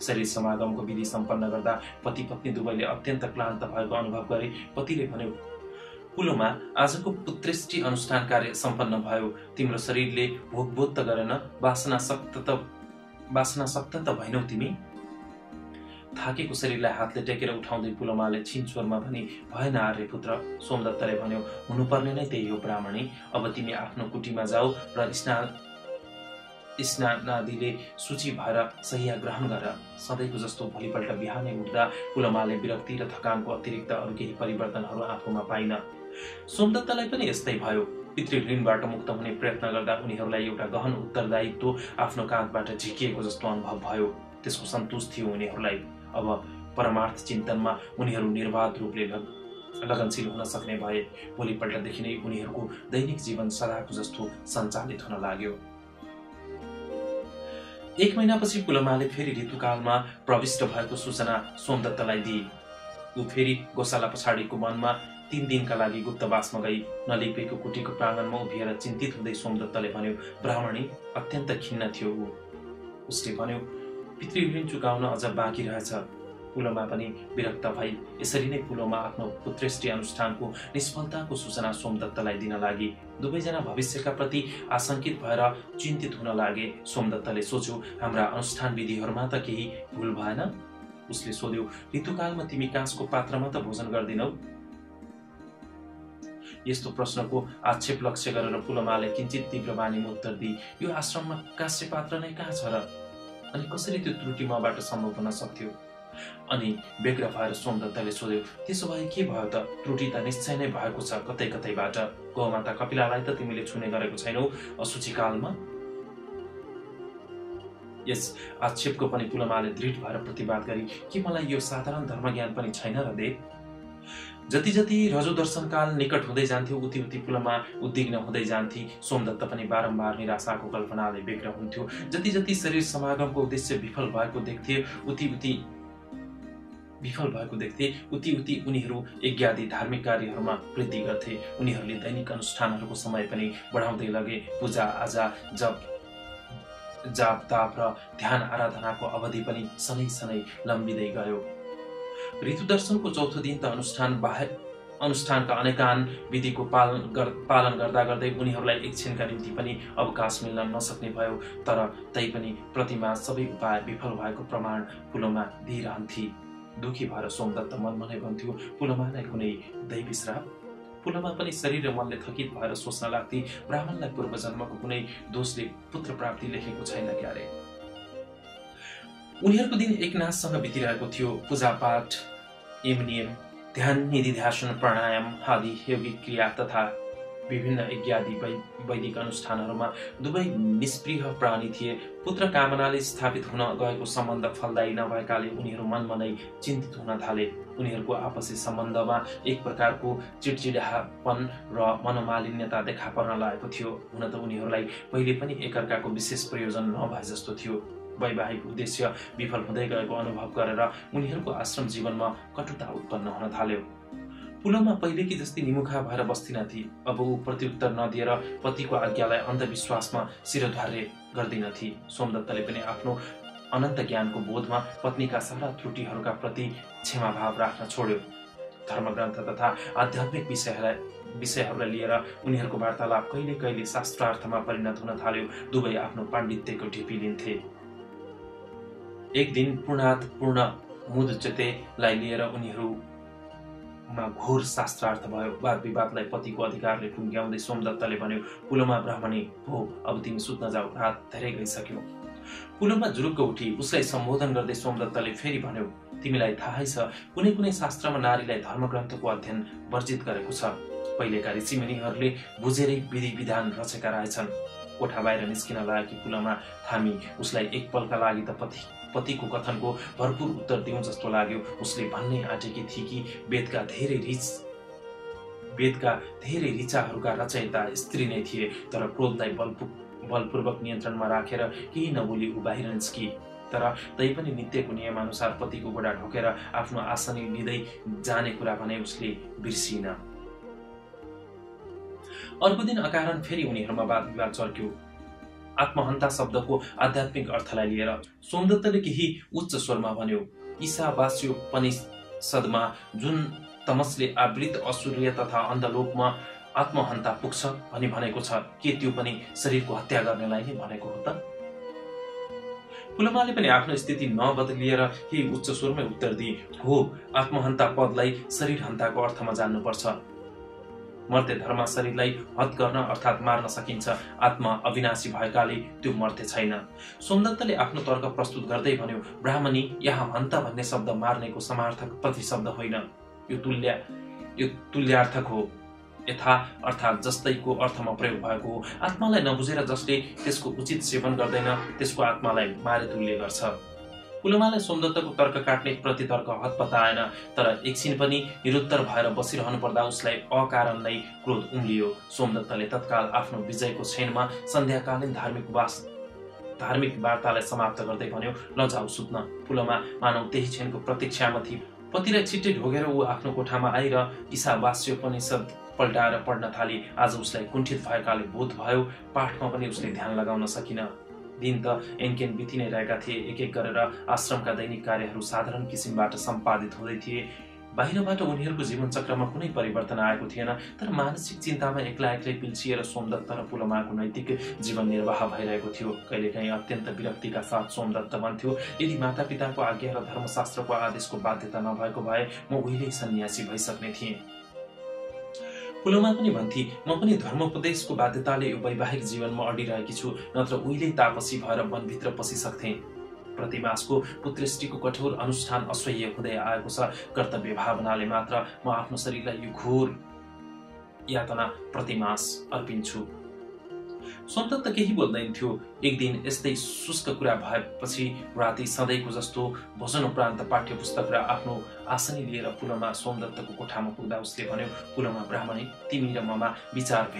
शरीर समागमको विधि सम्पन्न गर्दा पति पत्नी दुवैले अत्यन्त क्लान्त भएको अनुभव गरे। पतिले भन्यो, पुलोमा, आजको पुत्रेष्टि अनुष्ठान कार्य सम्पन्न भयो। तिम्रो शरीरले भोगबोध त गरेन, वासना सक्त त भएनौ तिमी। थाकेको शरीरलाई हातले टेकेर उठाउँदै पुलोमाले क्षीण स्वरमा भनी, भएन आर्य पुत्र। सोमदत्तले भन्यो, हुनुपर्ने नै त्यही हो ब्राह्मणी। अब तिमी आफ्नो कुटीमा जाऊ र स्नानादिले सूची भएर सहिया ग्रहण गर। सधैँको जस्तो भोलिपल्ट बिहानै उठ्दा पुलोमाले विरक्ति र थकानको अतिरिक्त अरू केही परिवर्तनहरू आफूमा पाइन। सोमदत्तलाई पनि यस्तै भयो। पितृऋणबाट मुक्त हुने प्रयत्न गर्दा उनीहरूलाई एउटा गहन उत्तरदायित्व आफ्नो काँधबाट झिकिएको जस्तो अनुभव भयो। त्यसको सन्तोष थियो उनीहरूलाई। अब परमार्थ चिन्तनमा उनीहरू निर्वाध रूपले लगनशील हुन सक्ने भए। भोलिपल्टदेखि नै उनीहरूको दैनिक जीवन सदाको जस्तो सञ्चालित हुन लाग्यो। 1 महिनापछि पुलोमाले फेरि ऋतुकालमा प्रविष्ट भएको सूचना सोमदत्तलाई दिए। ऊ फेरि गोशाला पछाडिको वनमा 3 दिनका लागि गुप्तवासमा गई। नलिपेको कुटीको प्राङ्गणमा उभिएर चिन्तित हुँदै सोमदत्तले भन्यो, ब्राह्मणी अत्यन्त खिन्न थियो ऊ। उसले भन्यो, पितृऋण चुकाउन अझ बाँकी रहेछ। पुलोमा पनि विरक्त भई यसरी नै पुलोमा आफ्नो पुत्रेष्टि अनुष्ठानको निष्फलताको सूचना सोमदत्तलाई दिन लागि। दुवैजना भविष्यका प्रति आशंकित भएर चिन्तित हुन लागे। सोमदत्तले सोच्यो, हाम्रा अनुष्ठान विधिहरूमा त केही भूल भएन। उसले सोध्यो, ऋतुकालमा तिमी काँसको पात्रमा त भोजन गर्दिनौ? यस्तो प्रश्नको आक्षेप लक्ष्य गरेर पुलमाले किञ्चित तीव्र बानीमा उत्तर दिए, यो आश्रममा काँस्य पात्र नै कहाँ छ र? अनि कसरी त्यो त्रुटि मबाट सम्भव हुन सक्थ्यो? अनि बेग्र भएर सोमदत्तले सोध्यो, त्यसो भए के भयो त? त्रुटि त निश्चय नै भएको छ कतै कतैबाट। गौमाता कपिलालाई त तिमीले छुने गरेको छैनौ अशुचिकालमा? यस आक्षेपको पनि पुलमाले दृढ भएर प्रतिवाद गरी, के मलाई यो साधारण धर्मज्ञान पनि छैन र देव? जति जति रजोदर्शनकाल निकट हुँदै जान्थ्यो उति उति पुलमा उद्विग्न हुँदै जान्थे। सोमदत्त पनि बारम्बार निराशाको कल्पनाले बेग्र हुन्थ्यो। जति जति शरीर समागमको उद्देश्य विफल भएको देख्थे उति उति उनीहरू यज्ञादि धार्मिक कार्यहरूमा वृद्धि गर्थे। उनीहरूले दैनिक अनुष्ठानहरूको समय पनि बढाउँदै लगे। पूजा आजा जाप ताप र ध्यान आराधनाको अवधि पनि सनै सनै लम्बिँदै गयो। ऋतुदर्शनको चौथो दिन त अनुष्ठानका अनेकान विधिको पालन गर्दा गर्दै उनीहरूलाई एकछिनका निम्ति पनि अवकाश मिल्न नसक्ने भयो। तर तैपनि प्रतिमा सबै उपाय विफल भएको प्रमाण पुलमा दिइरहन्थे। दुखी भएर सोमदत्त मनमा नै भन्थ्यो, पुलमालाई कुनै दैवी श्राप? पुलमा पनि शरीर र मनले थकित भएर सोच्न लाग्थे, ब्राह्मणलाई पूर्व जन्मको कुनै दोषले पुत्र प्राप्ति लेखेको छैन क्यारे? उनीहरूको दिन एकनाससँग बितिरहेको थियो। पूजापाठ, यम ध्यान, निधिध्यासन, प्राणायाम आदि यौगिक क्रिया तथा विभिन्न यज्ञादि वैदिक अनुष्ठानहरूमा दुवै निष्प्रिय प्राणी थिए। पुत्र कामनाले स्थापित हुन गएको सम्बन्ध फलदायी नभएकाले उनीहरू मनमा नै चिन्तित हुन थाले। उनीहरूको आपसी सम्बन्धमा एक प्रकारको चिडचिडापन र मनोमालिन्यता देखा पर्न लागेको थियो। हुन त उनीहरूलाई पहिले पनि एकअर्काको विशेष प्रयोजन नभए जस्तो थियो। वैवाहिक उद्देश्य विफल हुँदै गएको अनुभव गरेर उनीहरूको आश्रम जीवनमा कटुता उत्पन्न हुन थाल्यो। पुलमा पहिलेकी जस्तै निमुखा भएर बस्दिनथी। अब ऊ प्रत्युत्तर नदिएर पतिको आज्ञालाई अन्धविश्वासमा शिरोधार्य गर्दिनथी। सोमदत्तले पनि आफ्नो अनन्त ज्ञानको बोधमा पत्नीका सारा त्रुटिहरूका प्रति क्षमाभाव राख्न छोड्यो। धर्मग्रन्थ तथा आध्यात्मिक विषयहरूलाई लिएर उनीहरूको वार्तालाप कहिले कहिले शास्त्रार्थमा परिणत हुन थाल्यो। दुवै आफ्नो पाण्डित्यको ढिपी लिन्थे। एक दिन पूर्ण मुदचतेलाई लिएर उनीहरूमा घोर शास्त्रार्थ भयो। वाद विवादलाई पतिको अधिकारले टुङ्ग्याउँदै सोमदत्तले भन्यो, पुलमा ब्राह्मणी हो, अब तिमी सुत्न जाऊ, रात धेरै गइसक्यो। पुलमा जुरुक्क उठी उसलाई सम्बोधन गर्दै सोमदत्तले फेरि भन्यो, तिमीलाई थाहै छ कुनै कुनै शास्त्रमा नारीलाई धर्मग्रन्थको अध्ययन वर्जित गरेको छ। पहिलेका ऋषिमुनिहरूले बुझेरै विधि विधान रचेका रहेछन्। कोठा बाहिर निस्किन लागेकी पुलमा थामी उसलाई एक पलका लागि त पतिको कथनको भरपूर उत्तर दिउँ जस्तो लाग्यो। उसले भन्नै आँटेकी थिए कि वेदका धेरै ऋचाहरूका रचयिता स्त्री नै थिए। तर क्रोधलाई बलपूर्वक नियन्त्रणमा राखेर केही नबोली ऊ बाहिर निस्की। तर तैपनि नित्यको नियमानुसार पतिको गोडा ढोकेर आफ्नो आसनी लिँदै जाने कुरा भने उसले बिर्सिन। अर्को दिन अकारण फेरि उनीहरूमा वाद विवाद चर्क्यो। आत्महन्ता शब्दको आध्यात्मिक अर्थलाई लिएर सोमदत्तले केही उच्च स्वरमा भन्यो, ईशावास्योपनिषदमा जुन तमसले आवृत असुर्य तथा अन्धलोकमा आत्महन्ता पुग्छ भनी भनेको छ, के त्यो पनि शरीरको हत्या गर्नेलाई नै भनेको हो त? पुलमाले पनि आफ्नो स्थिति नबदलिएर केही उच्च स्वरमै उत्तर दिए, हो, आत्महन्ता पदलाई शरीर हन्ताको अर्थमा जान्नुपर्छ। मर्त्य धर्म शरीरलाई हत गर्न अर्थात् मार्न सकिन्छ। आत्मा अविनाशी भएकाले त्यो मर्त्य छैन। सोमदत्तले आफ्नो तर्क प्रस्तुत गर्दै भन्यो, ब्राह्मणी, यहाँ हन्ता भन्ने शब्द मार्नेको समार्थक प्रतिशब्द होइन, यो तुल्यार्थक हो। यथा अर्थात् जस्तैको अर्थमा प्रयोग भएको हो। आत्मालाई नबुझेर जसले त्यसको उचित सेवन गर्दैन त्यसको आत्मालाई मारे तुल्य गर्छ। पुलमालाई सोमदत्तको तर्क काट्ने प्रतितर्क हतपता आएन। तर एकछिन पनि निरुत्तर भएर बसिरहनु पर्दा उसलाई अकारण नै क्रोध उम्लियो। सोमदत्तले तत्काल आफ्नो विजयको क्षणमा सन्ध्याकालीन धार्मिक वार्तालाई समाप्त गर्दै भन्यो, ल जाऊ सुत्न। पुलमा मानव त्यही क्षणको प्रतीक्षामा थिए। पतिलाई छिट्टै ढोगेर ऊ आफ्नो कोठामा आएर ईशावास्योपनिषद पल्टाएर पढ्न थाली। आज उसलाई कुण्ठित भएकाले बोध भयो, पाठमा पनि उसले ध्यान लगाउन सकिन। दिन त एनकेन बिति नै रहेका थिए। एक एक गरेर आश्रमका दैनिक कार्यहरू साधारण किसिमबाट सम्पादित हुँदै थिए। बाहिरबाट उनीहरूको जीवनचक्रमा कुनै परिवर्तन आएको थिएन, तर मानसिक चिन्तामा एक्लै पिल्सिएर सोमदत्त र पुलोमाको नैतिक जीवन निर्वाह भइरहेको थियो। कहिलेकाहीँ अत्यन्त विरक्तिका साथ सोमदत्त भन्थ्यो, यदि मातापिताको आज्ञा र धर्मशास्त्रको आदेशको बाध्यता नभएको भए म उहिल्यै सन्यासी भइसक्ने थिएँ। पुलोमा पनि भन्थे, म पनि धर्मोपदेशको बाध्यताले यो वैवाहिक जीवनमा अडिरहेकी छु, नत्र उहिल्यै तापसी भएर वनभित्र पसिसक्थेँ। प्रतिमासको पुत्रेष्टिको कठोर अनुष्ठान असह्य हुँदै आएको छ। कर्तव्य भावनाले मात्र म आफ्नो शरीरलाई यो घोर यातना प्रतिमास अर्पिन्छु। सोमदत्त केही बोल्दैन थियो। एक दिन यस्तै शुष्क कुरा भएपछि राति सधैँको जस्तो भोजन उपरान्त पाठ्य पुस्तक र आफ्नो आसनी लिएर पुलोमा सोमदत्तको कोठामा पुग्दा उसले भन्यो, पुलोमा ब्राह्मणी, तिमी र ममा विचार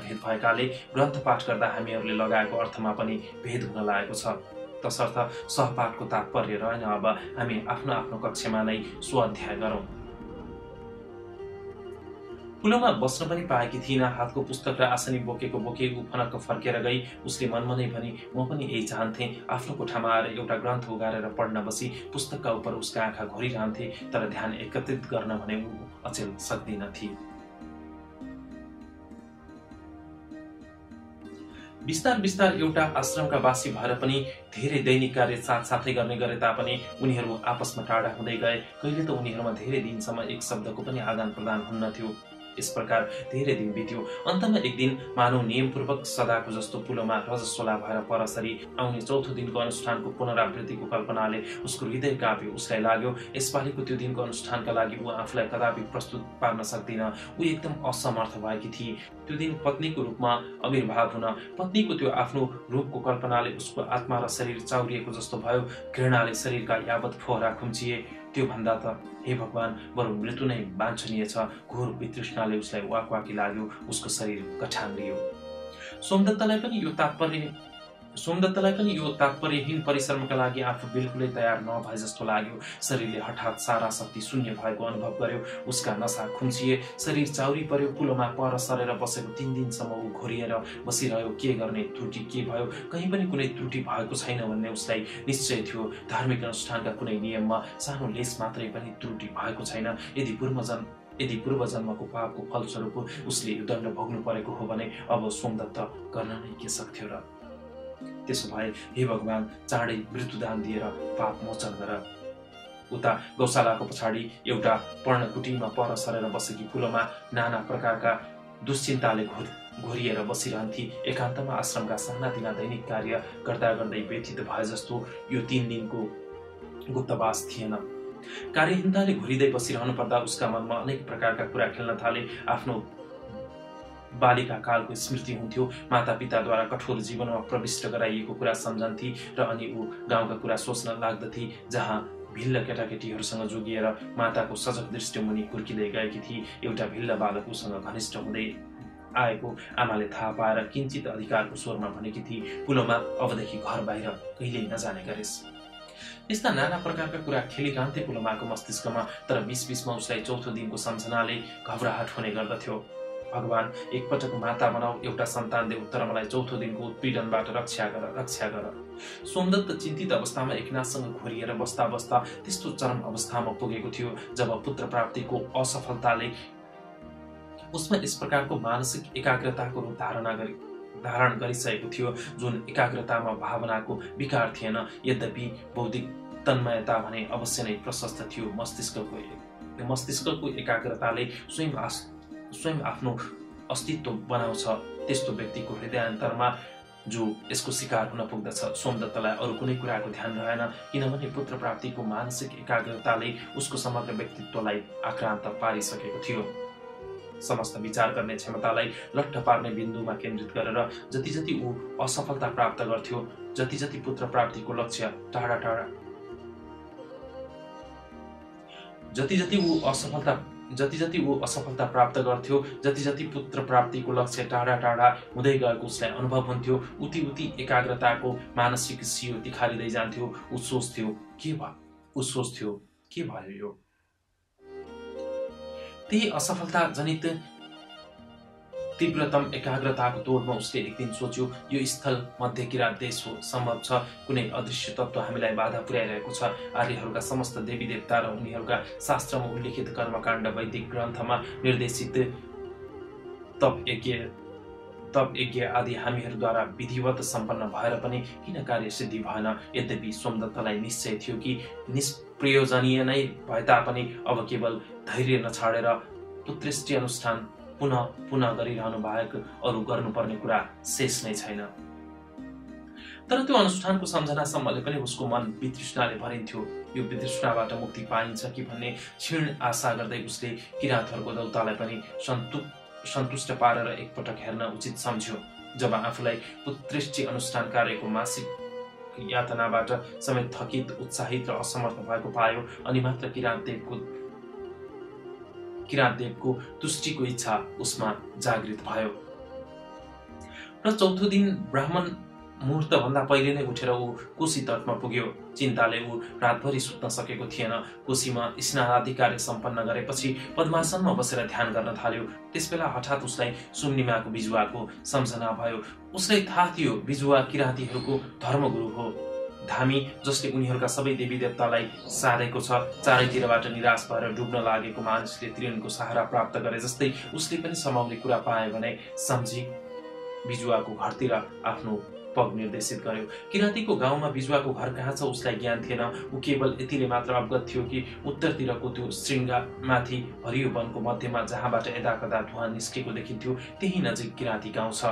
भेद भएकाले ग्रन्थ पाठ गर्दा हामीहरूले लगाएको अर्थमा पनि भेद हुन लागेको छ। तसर्थ सहपाठको तात्पर्य रहेन। अब हामी आफ्नो आफ्नो कक्षमा नै स्वाध्याय गरौँ। पुलोमा बस्न पनि पाएकी थिइन। हातको पुस्तक र आसनी बोकेको ऊ फनक्क फर्केर गई। उसले मनमा पनि म पनि यही चाहन्थेँ। आफ्नो कोठामा आएर एउटा ग्रन्थ उगारेर पढ्न बसी पुस्तकका उपर उसका आँखा घोरिरहन्थे, तर ध्यान एकत्रित गर्न भने ऊ अचेल सक्दिनथे। बिस्तार एउटा आश्रमका वासी भएर पनि धेरै दैनिक कार्य साथसाथै गर्ने गरे तापनि उनीहरू आपसमा टाढा हुँदै गए। कहिले त उनीहरूमा धेरै दिनसम्म एक शब्दको पनि आदान प्रदान हुन्नथ्यो। यस प्रकार धेरै दिन बित्यो। अन्तमा एक दिन मानव नियमपूर्वक सदाको जस्तो पुलोमा रजस्वला भएर परसरी आउने चौथो दिनको अनुष्ठानको पुनरावृत्तिको कल्पनाले उसको हृदय काँप्यो। उसलाई लाग्यो यसपालिको त्यो दिनको अनुष्ठानका लागि ऊ आफूलाई कदापि प्रस्तुत पार्न सक्दिन। ऊ एकदम असमर्थ भएकी थिए। त्यो दिन पत्नीको रूपमा आविर्भाव हुन, पत्नीको त्यो आफ्नो रूपको कल्पनाले उसको आत्मा र शरीर चाउरिएको जस्तो भयो। घृणाले शरीरका यावत फोहरा खुम्चिए। त्यो भन्दा त हे भगवान, बरु मृत्यु नै वाञ्छनीय छ। घोर वितृष्णाले उसलाई वाकवाकी लाग्यो। उसको शरीर कठाङ्ग्रियो। सोमदत्तलाई पनि यो तात्पर्यहीन परिश्रमका लागि आफू बिल्कुलै तयार नभए जस्तो लाग्यो। शरीरले हठात सारा शक्ति शून्य भएको अनुभव गर्यो। उसका नसा खुम्चिए, शरीर चाउरी पर्यो। पुलोमा पर सरेर बसेको 3 दिनसम्म ऊ घोरिएर बसिरह्यो। के गर्ने, त्रुटि के भयो? कहीँ पनि कुनै त्रुटि भएको छैन भन्ने उसलाई निश्चय थियो। धार्मिक अनुष्ठानका कुनै नियममा सानो लेस मात्रै पनि त्रुटि भएको छैन। यदि पूर्वजन्मको पापको फलस्वरूप उसले यो दण्ड भोग्नु परेको हो भने अब सोमदत्त गर्न नै के सक्थ्यो र? त्यसो भए हे भगवान, चाँडै मृत्युदान दिएर पाप मोचन गर। उता गौशालाको पछाडि एउटा पर्णकुटीमा पर सरेर बसेकी पुलोमा नाना प्रकारका दुश्चिन्ताले घोरिएर बसिरहन्थी। एकान्तमा आश्रमका सानातिना दैनिक कार्य गर्दा गर्दै व्यथित भए जस्तो यो 3 दिनको गुप्तवास थिएन। कार्यहीनताले घुरिँदै बसिरहनु पर्दा उसका मनमा अनेक प्रकारका कुरा खेल्न थाले। आफ्नो बालिका कालको स्मृति हुन्थ्यो। मातापिताद्वारा कठोर जीवनमा प्रविष्ट गराइएको कुरा सम्झन्थी र अनि ऊ गाउँका कुरा सोच्न लाग्दथे, जहाँ भिल्ल केटाकेटीहरूसँग जोगिएर माताको सजग दृष्टिमुनि हुर्किँदै गएकी थिए। एउटा भिल्ल बालक उसँग घनिष्ठ हुँदै आएको आमाले थाहा पाएर किञ्चित अधिकारको स्वरमा भनेकी थिए, पुलोमा अबदेखि घर बाहिर कहिल्यै नजाने गरेस्। यस्ता नाना प्रकारका कुरा खेलिरहन्थे पुलोमाको मस्तिष्कमा। तर बीच-बीचमा उसलाई चौथो दिनको सम्झनाले घबराहट हुने गर्दथ्यो। भगवान, एकपटक माता बनाऊ, एउटा सन्तान देऊ, तर मलाई चौथो दिनको उत्पीडनबाट रक्षा गर। सोमदत्त चिन्तित अवस्थामा एकनाथसँग घोरिएर बस्दा त्यस्तो चरम अवस्थामा पुगेको थियो जब पुत्र प्राप्तिको असफलताले उसमा यस प्रकारको मानसिक एकाग्रताको रूप धारण गरिसकेको थियो, जुन एकाग्रतामा भावनाको विकार थिएन। यद्यपि बौद्धिक तन्मयता भने अवश्य नै प्रशस्त थियो। मस्तिष्कको एकाग्रताले स्वयं आफ्नो अस्तित्व बनाउँछ। त्यस्तो व्यक्तिको हृदयान्तरमा जो यसको शिकार हुन पुग्दछ। सोमदत्तलाई अरू कुनै कुराको ध्यान रहेन, किनभने पुत्र प्राप्तिको मानसिक एकाग्रताले उसको समग्र व्यक्तित्वलाई आक्रान्त पारिसकेको थियो। समस्त विचार गर्ने क्षमतालाई लट्ठ पार्ने बिन्दुमा केन्द्रित गरेर जति ऊ असफलता प्राप्त गर्थ्यो, जति पुत्र प्राप्तिको लक्ष्य टाढा जति ऊ असफलता प्राप्त गर्थ्यो, जति पुत्र प्राप्तिको लक्ष्य टाढा हुँदै गएको उसलाई अनुभव हुन्थ्यो, उति एकाग्रताको मानसिक सियो तिखारिँदै जान्थ्यो। ऊ सोच्थ्यो के भयो यो? त्यही असफलता जनित तीव्रतम एकाग्रताको तोडमा उसले एक दिन सोच्यो, यो स्थल मध्य किराँत देश हो। सम्भव छ कुनै अदृश्य तत्त्व हामीलाई बाधा पुर्याइरहेको छ। आर्यहरूका समस्त देवी देवता र उनीहरूका शास्त्रमा उल्लिखित कर्मकाण्ड, वैदिक ग्रन्थमा निर्देशित तप यज्ञ आदि हामीहरूद्वारा विधिवत सम्पन्न भएर पनि किन कार्य सिद्धि भएन? यद्यपि सोमदत्तलाई निश्चय थियो कि निष्प्रयोजनीय नै भए तापनि अब केवल धैर्य नछाडेर पुत्रेष्टि अनुष्ठान पुनः गरिरहनु बाहेक अरू गर्नुपर्ने कुरा शेष नै छैन। तर त्यो अनुष्ठानको सम्झनासम्मले पनि उसको मन वितृष्णाले भरिन्थ्यो। यो वितृष्णाबाट मुक्ति पाइन्छ कि भन्ने क्षीण आशा गर्दै उसले किराँतहरूको दौतालाई पनि सन्तुष्ट पारेर एकपटक हेर्न उचित सम्झ्यो। जब आफूलाई पुत्रेष्टि अनुष्ठान कार्यको मासिक यातनाबाट समेत थकित, उत्साहित र असमर्थ भएको पायो, अनि मात्र किराँत देवको तुष्टिको इच्छा उसमा जागृत भयो। र चौथो दिन ब्राह्मण मुहूर्त भन्दा पहिले नै उठेर ऊ कोशी तटमा पुग्यो। चिन्ताले ऊ रातभरि सुत्न सकेको थिएन। कोशीमा स्नानादि कार्य सम्पन्न गरेपछि पद्मासनमा बसेर ध्यान गर्न थाल्यो। त्यसबेला हठात उसलाई सुम्निमाको बिजुवाको सम्झना भयो। उसलाई थाहा थियो बिजुवा किराँतीहरूको धर्मगुरु हो, धामी, जसले उनीहरूका सबै देवी देवतालाई सारेको छ। चारैतिरबाट निराश भएर डुब्न लागेको मानिसले त्रिनको सहारा प्राप्त गरे जस्तै उसले पनि समाउने कुरा पाए भने सम्झी बिजुवाको घरतिर आफ्नो पग निर्देशित गर्यो। किराँतीको गाउँमा बिजुवाको घर कहाँ छ उसलाई ज्ञान थिएन। ऊ केवल यतिले मात्र अवगत थियो कि उत्तरतिरको त्यो शृङ्गामाथि हरियो वनको मध्यमा जहाँबाट यदाकदा धुवाँ निस्केको देखिन्थ्यो त्यही नजिक किराँती गाउँ छ।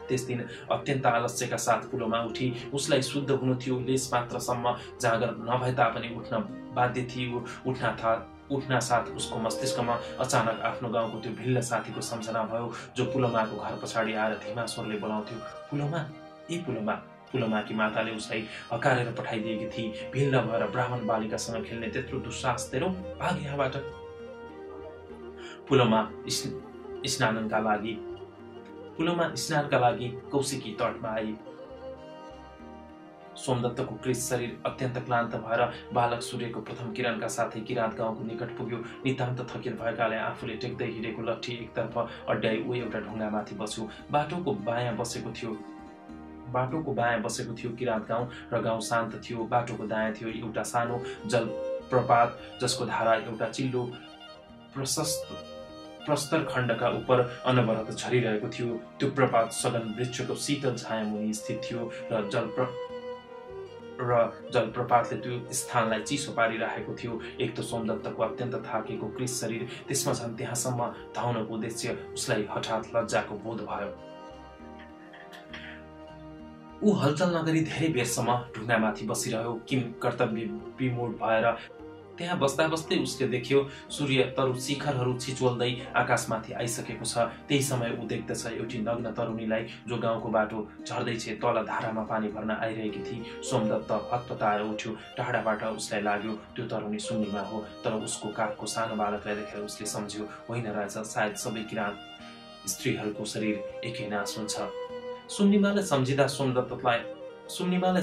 त्यस दिन अत्यन्त आलस्यका साथ पुलोमा उठी उसलाई शुद्ध हुनु थियो। लेस मात्रसम्म जागर नभए तापनि उठ्न बाध्य थियो। उठ्न साथ उसको मस्तिष्कमा अचानक आफ्नो गाउँको त्यो भिल्ल साथीको सम्झना भयो, जो पुलोमाको घर पछाडि आएर धीमा स्वरले बोलाउँथ्यो, पुलोमा, ए पुलोमा। पुलोमाकी माताले उसलाई हकारेर पठाइदिएकी थिए। भिल्ल भएर ब्राह्मण बालिकासँग खेल्ने त्यत्रो दुस्साहस तेरो, भाग यहाँबाट। पुलोमा स्नानका लागि कौशिकी तटमा आई। सोमदत्तको कृत शरीर अत्यन्त क्लान्त भएर बालक सूर्यको प्रथम किरणका साथै किराँत गाउँको निकट पुग्यो। नितान्त थकित भएकाले आफूले टेक्दै हिँडेको लट्ठी एकतर्फ अड्याई ऊ एउटा ढुङ्गामाथि बस्यो। बाटोको बायाँ बसेको थियो किराँत गाउँ, र गाउँ शान्त थियो। बाटोको दायाँ थियो एउटा सानो जलप्रपात, जसको धारा एउटा चिल्लो प्रस्तर खण्डका उप अनवरत झरिरहेको थियो। त्यो प्रपात सघन वृक्षको शीतल छाया मुनि स्थित थियो र जलप्रपातले त्यो स्थानलाई चिसो पारिरहेको थियो। एक त सोमदत्तको अत्यन्त थाकेको कृत शरीर, त्यसमा झन् त्यहाँसम्म धाउनको उद्देश्य उसलाई हठात लज्जाको बोध भयो। ऊ हलचल नगरी धेरै बेरसम्म ढुङ्गामाथि बसिरह्यो। किम कर्तव्य विमूढ भएर त्यहाँ बस्दा बस्दै उसले देख्यो सूर्य तरु शिखरहरू छिचोल्दै आकाशमाथि आइसकेको छ। त्यही समय ऊ देख्दछ एउटी नग्न तरुणीलाई, जो गाउँको बाटो झर्दैछ तल धारामा पानी भर्न आइरहेकी थिए। सोमदत्त हतपताएर उठ्यो। टाढाबाट उसलाई लाग्यो त्यो तरुणी सुम्निमा हो, तर उसको काखको सानो बालकलाई देखेर उसले सम्झ्यो होइन रहेछ, सायद सबै किराँत स्त्रीहरूको शरीर एकै नाश हुन्छ। सुम्निमालाई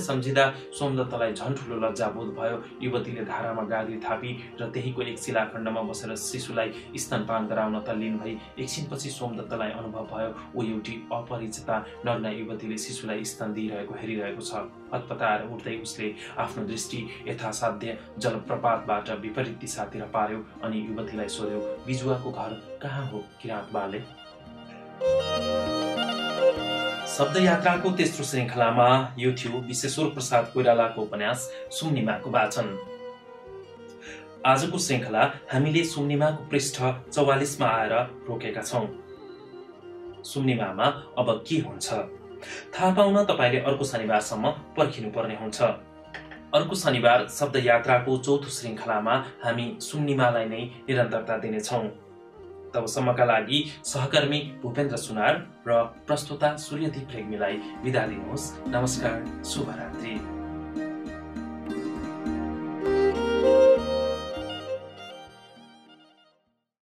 सम्झिँदा सोमदत्तलाई झन् ठुलो लज्जा बोध भयो। युवतीले धारामा गाग्री थापी र त्यहीको एक शिलाखण्डमा बसेर शिशुलाई स्तनपान गराउन तल्लीन भई। एकछिनपछि सोमदत्तलाई अनुभव भयो ऊ एउटी अपरिचिता नग्न युवतीले शिशुलाई स्तन दिइरहेको हेरिरहेको छ। हतपताएर उठ्दै उसले आफ्नो दृष्टि यथासाध्य जलप्रपातबाट विपरीत दिशातिर पार्यो अनि युवतीलाई सोध्यो, बिजुवाको घर कहाँ हो किराँत बाले? शब्द यात्राको तेस्रो श्रृङ्खलामा यो थियो विश्वेश्वर प्रसाद कोइरालाको उपन्यास सुम्निमाको वाचन। आजको श्रृङ्खला हामीले सुम्निमाको पृष्ठ 44 मा आएर रोकेका छौं। सुम्निमामा अब के हुन्छ थाहा पाउन तपाईले अर्को शनिबारसम्म पर्खिनुपर्ने हुन्छ। अर्को शनिबार शब्द यात्राको चौथो श्रृङ्खलामा हामी सुम्निमालाई नै निरन्तरता दिनेछौं। तबसम्मका लागि सहकर्मी भूपेन्द्र सुनार र प्रस्तुता सूर्यदीप रेग्मीलाई बिदा दिनुहोस्। नमस्कार, शुभरात्रि।